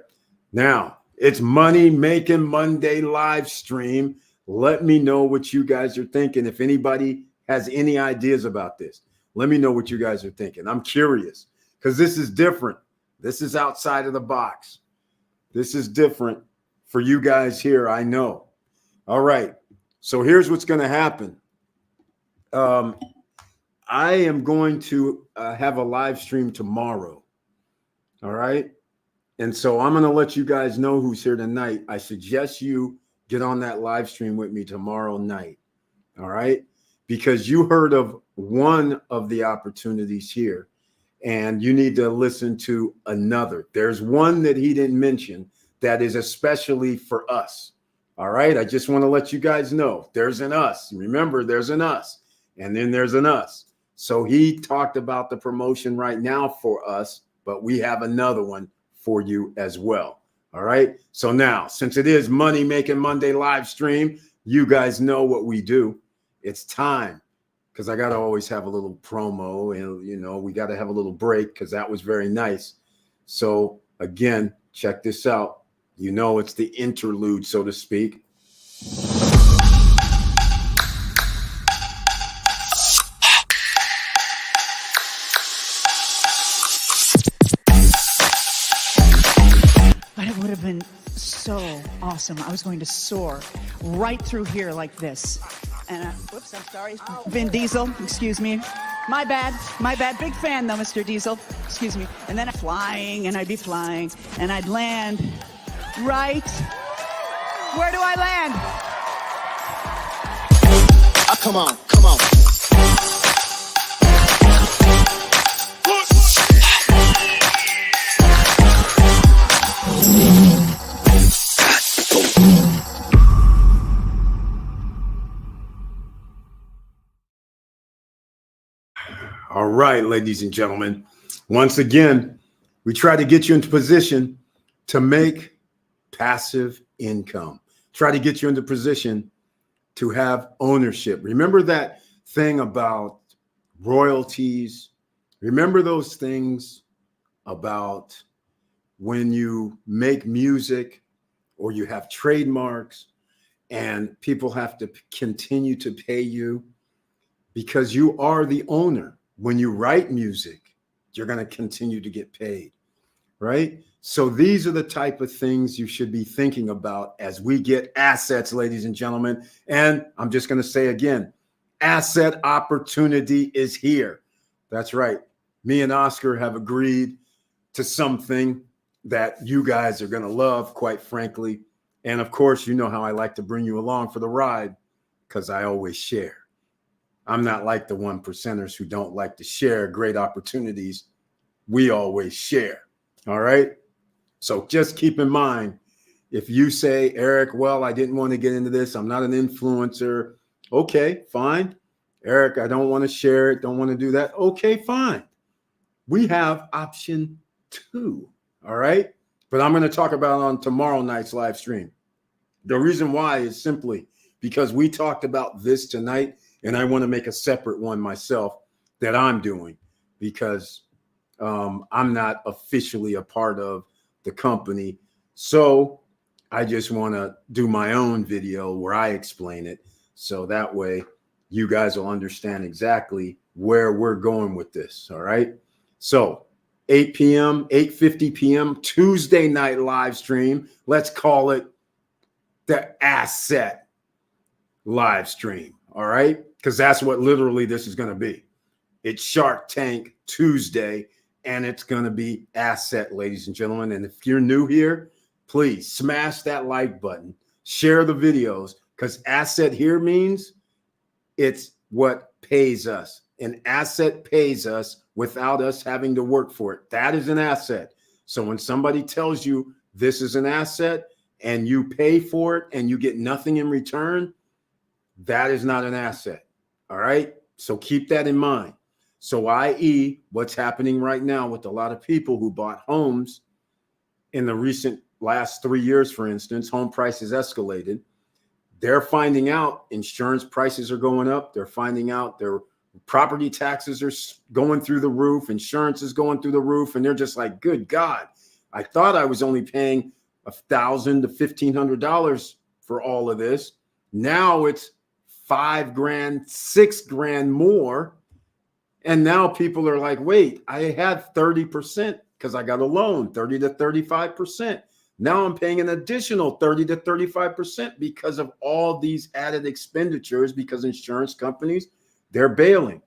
Now, it's Money Making Monday live stream. Let me know what you guys are thinking. If anybody has any ideas about this, let me know what you guys are thinking. I'm curious because this is different. This is outside of the box. This is different for you guys here, I know. All right. So here's what's going to happen. I am going to have a live stream tomorrow. All right. And so I'm going to let you guys know who's here tonight. I suggest you get on that live stream with me tomorrow night. All right. Because you heard of one of the opportunities here and you need to listen to another. There's one that he didn't mention that is especially for us. All right. I just want to let you guys know there's an us. Remember, there's an us and then there's an us. So he talked about the promotion right now for us, but we have another one for you as well. All right. So now, since it is Money Making Monday live stream, you guys know what we do. It's time. because I got to always have a little promo, and we got to have a little break because that was very nice. So again, check this out. It's the interlude, so to speak. But it would have been so awesome. I was going to soar right through here like this. And whoops, I'm sorry. Vin Diesel, excuse me. My bad. Big fan though, Mr. Diesel. Excuse me. And then I'd be flying, and I'd land right. Where do I land? Oh, come on. All right, ladies and gentlemen, once again, we try to get you into position to make passive income. Try to get you into position to have ownership. Remember that thing about royalties. Remember those things about when you make music or you have trademarks and people have to continue to pay you because you are the owner. When you write music, you're going to continue to get paid, right? So these are the type of things you should be thinking about as we get assets, ladies and gentlemen. And I'm just going to say again, asset opportunity is here. That's right. Me and Oscar have agreed to something that you guys are going to love, quite frankly. And of course, you know how I like to bring you along for the ride because I always share. I'm not like the 1%ers who don't like to share great opportunities. We always share. All right. So just keep in mind, if you say, Eric, well, I didn't want to get into this. I'm not an influencer. Okay, fine. Eric, I don't want to share it. Don't want to do that. Okay, fine. We have option 2. All right. But I'm going to talk about it on tomorrow night's live stream. The reason why is simply because we talked about this tonight. And I want to make a separate one myself that I'm doing because I'm not officially a part of the company. So I just want to do my own video where I explain it. So that way you guys will understand exactly where we're going with this. All right. So 8 p.m., 8:50 p.m., Tuesday night live stream. Let's call it the asset live stream. All right. Because that's what literally this is going to be. It's Shark Tank Tuesday, and it's going to be asset, ladies and gentlemen. And if you're new here, please smash that like button, share the videos, because asset here means it's what pays us. An asset pays us without us having to work for it. That is an asset. So when somebody tells you this is an asset and you pay for it and you get nothing in return, that is not an asset. All right. So keep that in mind. So, i.e., what's happening right now with a lot of people who bought homes in the recent last 3 years, for instance, home prices escalated. They're finding out insurance prices are going up. They're finding out their property taxes are going through the roof. Insurance is going through the roof. And they're just like, good God, I thought I was only paying $1,000 to $1,500 for all of this. Now it's $5,000, $6,000 more. And now people are like, wait, I had 30% because I got a loan, 30 to 35%. Now I'm paying an additional 30 to 35% because of all these added expenditures because insurance companies, they're bailing.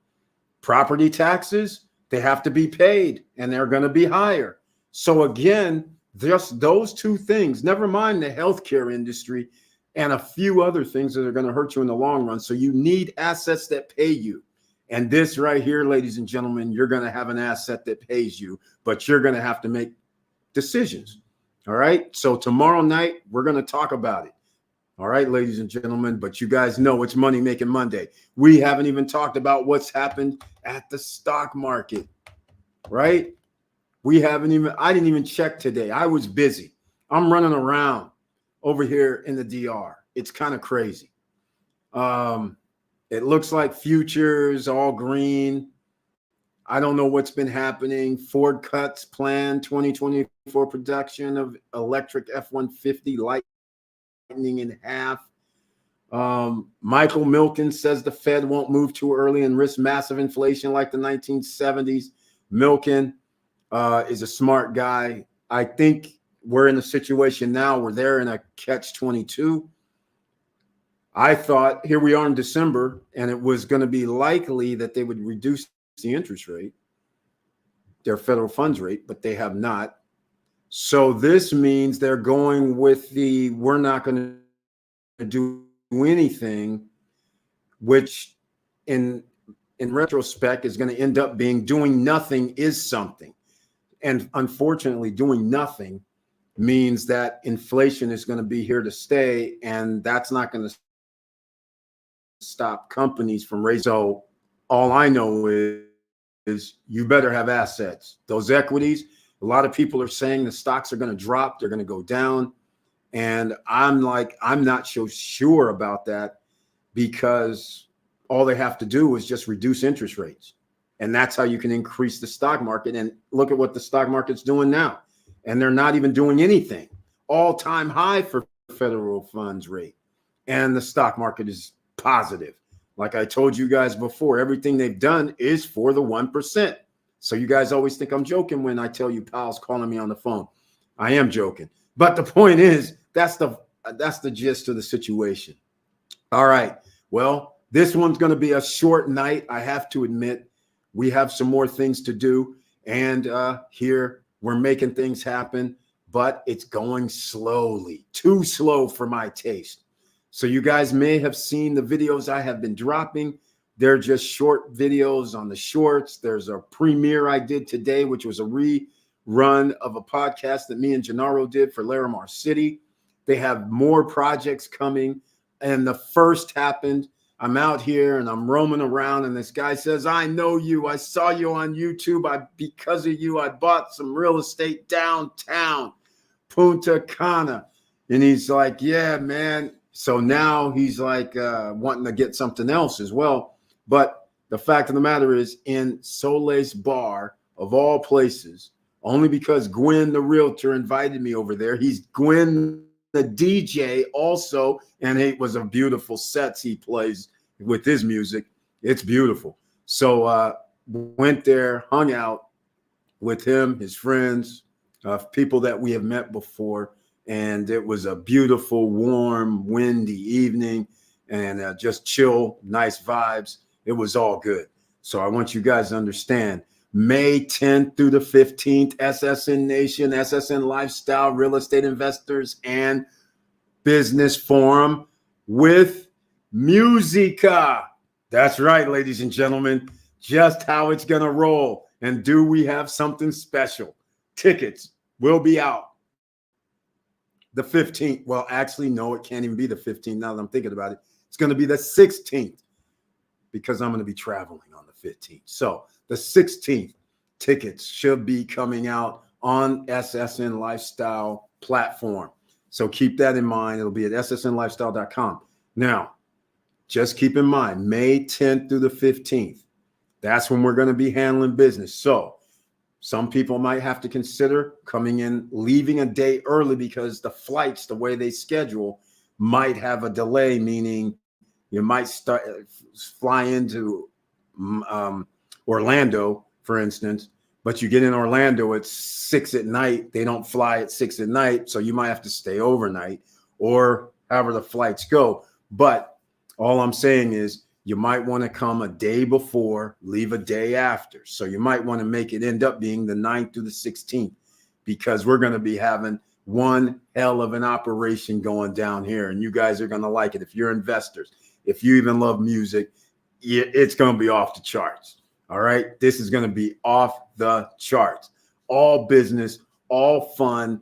Property taxes, they have to be paid and they're going to be higher. So again, just those two things, never mind the healthcare industry and a few other things that are going to hurt you in the long run. So you need assets that pay you. And this right here, ladies and gentlemen, you're going to have an asset that pays you, but you're going to have to make decisions. All right. So tomorrow night, we're going to talk about it. All right, ladies and gentlemen, but you guys know it's Money Making Monday. We haven't even talked about what's happened at the stock market, right? I didn't even check today. I was busy. I'm running around over here in the DR. It's kind of crazy. It looks like futures all green. I don't know what's been happening. Ford cuts planned 2024 production of electric F-150 Lightning in half. Michael Milken says the Fed won't move too early and risk massive inflation like the 1970s. Milken is a smart guy. I think we're in a situation now where they're in a catch-22. I thought here we are in December, and it was going to be likely that they would reduce the interest rate, their federal funds rate, but they have not. So this means they're going with the we're not going to do anything, which in retrospect is going to end up being doing nothing is something. And unfortunately, doing nothing means that inflation is going to be here to stay, and that's not going to stop companies from raising. So all I know is you better have assets. Those equities, a lot of people are saying the stocks are going to drop, they're going to go down. And I'm not so sure about that, because all they have to do is just reduce interest rates. And that's how you can increase the stock market. And look at what the stock market's doing now. And they're not even doing anything. All-time high for federal funds rate. And the stock market is positive. Like I told you guys before, everything they've done is for the 1%. So you guys always think I'm joking when I tell you Powell's calling me on the phone. I am joking. But the point is, that's the gist of the situation. All right. Well, this one's going to be a short night. I have to admit, we have some more things to do. And here we're making things happen, but it's going slowly, too slow for my taste. So you guys may have seen the videos I have been dropping. They're just short videos on the shorts. There's a premiere I did today, which was a rerun of a podcast that me and Gennaro did for Larimar City. They have more projects coming. And the first happened. I'm out here and I'm roaming around, and this guy says, I know you. I saw you on YouTube. Because of you, I bought some real estate downtown, Punta Cana. And he's like, yeah, man. So now he's like wanting to get something else as well. But the fact of the matter is, in Soleil's Bar, of all places, only because Gwen, the realtor, invited me over there. He's Gwen, the DJ, also, and it was a beautiful sets he plays with his music. It's beautiful. So went there, hung out with him, his friends, people that we have met before. And it was a beautiful, warm, windy evening, and just chill, nice vibes. It was all good. So I want you guys to understand, May 10th through the 15th, SSN Nation, SSN Lifestyle, Real Estate Investors, and Business Forum with Musica. That's right, ladies and gentlemen, just how it's going to roll. And do we have something special? Tickets will be out the 15th. Well, actually, no, it can't even be the 15th now that I'm thinking about it. It's going to be the 16th, because I'm going to be traveling on the 15th. So the 16th, tickets should be coming out on SSN Lifestyle platform. So keep that in mind. It'll be at ssnlifestyle.com. Now, just keep in mind, May 10th through the 15th, that's when we're going to be handling business. So some people might have to consider coming in, leaving a day early, because the flights, the way they schedule, might have a delay, meaning you might fly into Orlando, for instance, but you get in Orlando at 6 at night. They don't fly at 6 at night, so you might have to stay overnight, or however the flights go. But all I'm saying is, you might want to come a day before, leave a day after. So you might want to make it end up being the 9th through the 16th, because we're going to be having one hell of an operation going down here, and you guys are going to like it. If you're investors, if you even love music, it's going to be off the charts. All right. This is going to be off the charts. All business, all fun,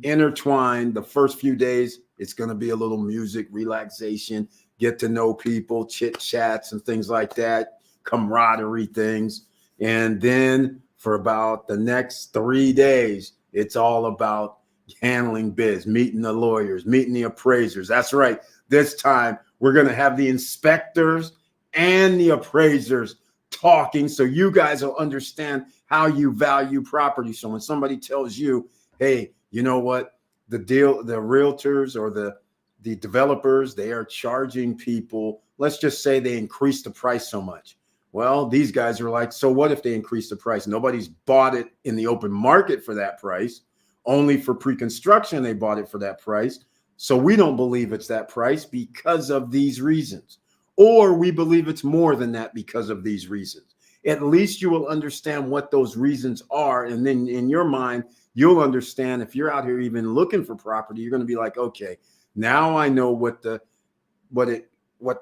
intertwined. The first few days, it's going to be a little music, relaxation, get to know people, chit chats and things like that, camaraderie things. And then for about the next 3 days, it's all about handling biz, meeting the lawyers, meeting the appraisers. That's right. This time we're going to have the inspectors and the appraisers talking, so you guys will understand how you value property. So when somebody tells you, hey, you know what, the realtors or the developers, they are charging people, let's just say they increase the price so much. Well, these guys are like, so what if they increase the price? Nobody's bought it in the open market for that price. Only for pre-construction they bought it for that price. So we don't believe it's that price because of these reasons. Or we believe it's more than that because of these reasons. At least you will understand what those reasons are. And then in your mind, you'll understand if you're out here even looking for property, you're going to be like, okay, now I know what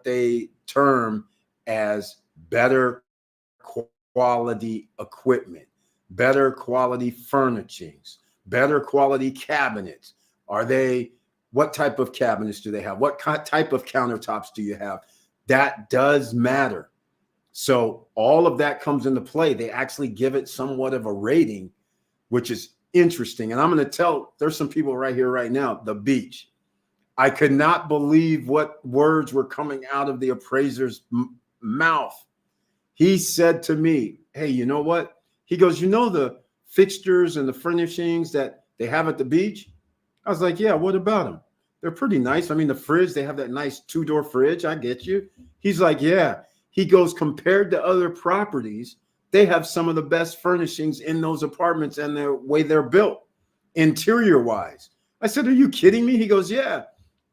they term as better quality equipment, better quality furnishings, better quality cabinets. What type of cabinets do they have? What type of countertops do you have? That does matter. So all of that comes into play. They actually give it somewhat of a rating, which is interesting. And I'm going to tell, there's some people right here right now, the beach. I could not believe what words were coming out of the appraiser's mouth. He said to me, hey, you know what? He goes, you know the fixtures and the furnishings that they have at the beach? I was like, yeah, what about them? They're pretty nice. I mean, the fridge, they have that nice 2-door fridge. I get you. He's like, yeah. He goes, compared to other properties, they have some of the best furnishings in those apartments and the way they're built, interior wise. I said, are you kidding me? He goes, yeah.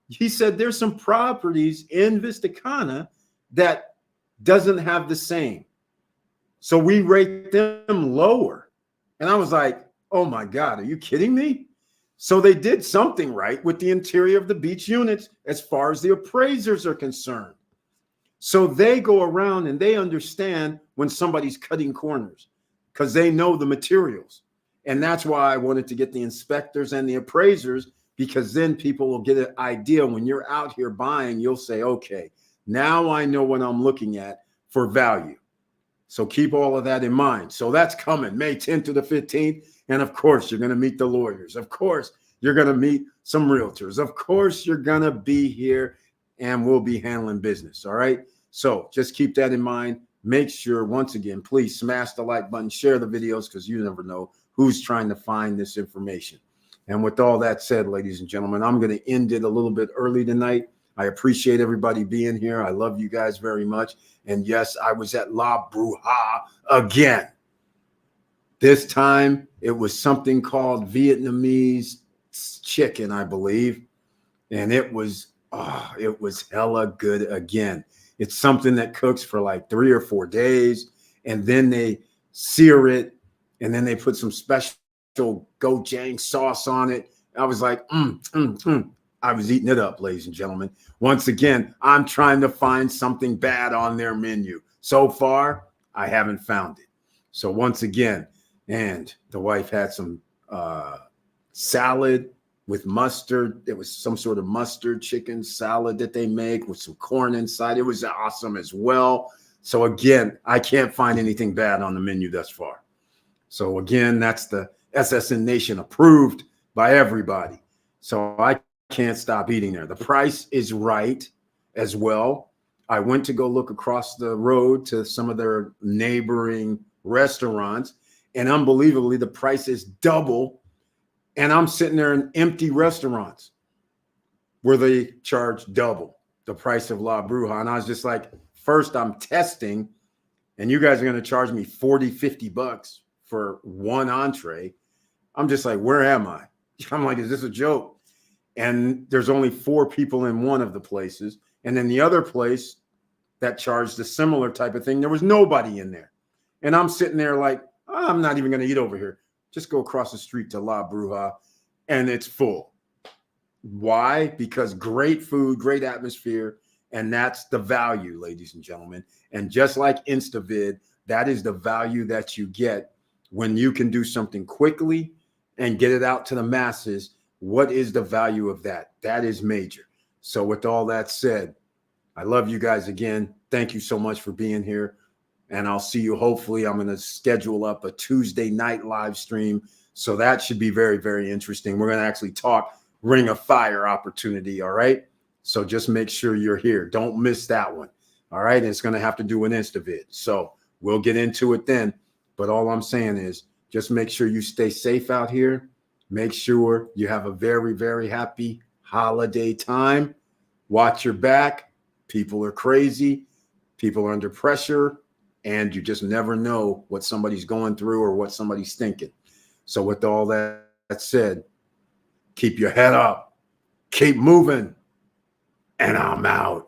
He said, there's some properties in Vistacana that doesn't have the same. So we rate them lower. And I was like, oh my God, are you kidding me? So they did something right with the interior of the beach units as far as the appraisers are concerned. So they go around and they understand when somebody's cutting corners because they know the materials. And that's why I wanted to get the inspectors and the appraisers, because then people will get an idea when you're out here buying, you'll say, okay, now I know what I'm looking at for value. So keep all of that in mind. So that's coming May 10th to the 15th. And of course, you're going to meet the lawyers. Of course, you're going to meet some realtors. Of course, you're going to be here and we'll be handling business. All right. So just keep that in mind. Make sure, once again, please smash the like button, share the videos, because you never know who's trying to find this information. And with all that said, ladies and gentlemen, I'm going to end it a little bit early tonight. I appreciate everybody being here. I love you guys very much. And yes, I was at La Bruja again. This time it was something called Vietnamese chicken, I believe. And it was hella good again. It's something that cooks for like 3 or 4 days. And then they sear it. And then they put some special gochujang sauce on it. I was like, I was eating it up, ladies and gentlemen. Once again, I'm trying to find something bad on their menu. So far, I haven't found it. So once again, and the wife had some salad with mustard. There was some sort of mustard chicken salad that they make with some corn inside. It was awesome as well. So again, I can't find anything bad on the menu thus far. So again, that's the SSN Nation approved by everybody. So I can't stop eating there. The price is right as well. I went to go look across the road to some of their neighboring restaurants, and unbelievably, the price is double. And I'm sitting there in empty restaurants where they charge double the price of La Bruja. And I was just like, first I'm testing, and you guys are going to charge me 40, 50 bucks for one entree. I'm just like, where am I? I'm like, is this a joke? And there's only 4 people in one of the places. And then the other place that charged a similar type of thing, there was nobody in there. And I'm sitting there like, I'm not even going to eat over here. Just go across the street to La Bruja and it's full. Why? Because great food, great atmosphere. And that's the value, ladies and gentlemen. And just like InstaVid, that is the value that you get when you can do something quickly and get it out to the masses. What is the value of that? That is major. So with all that said, I love you guys again. Thank you so much for being here. And I'll see you. Hopefully, I'm going to schedule up a Tuesday night live stream. So that should be very, very interesting. We're going to actually talk Ring of Fire opportunity. All right. So just make sure you're here. Don't miss that one. All right. And it's going to have to do an InstaVid. So we'll get into it then. But all I'm saying is just make sure you stay safe out here. Make sure you have a very, very happy holiday time. Watch your back. People are crazy. People are under pressure. And you just never know what somebody's going through or what somebody's thinking. So with all that said, keep your head up. Keep moving. And I'm out.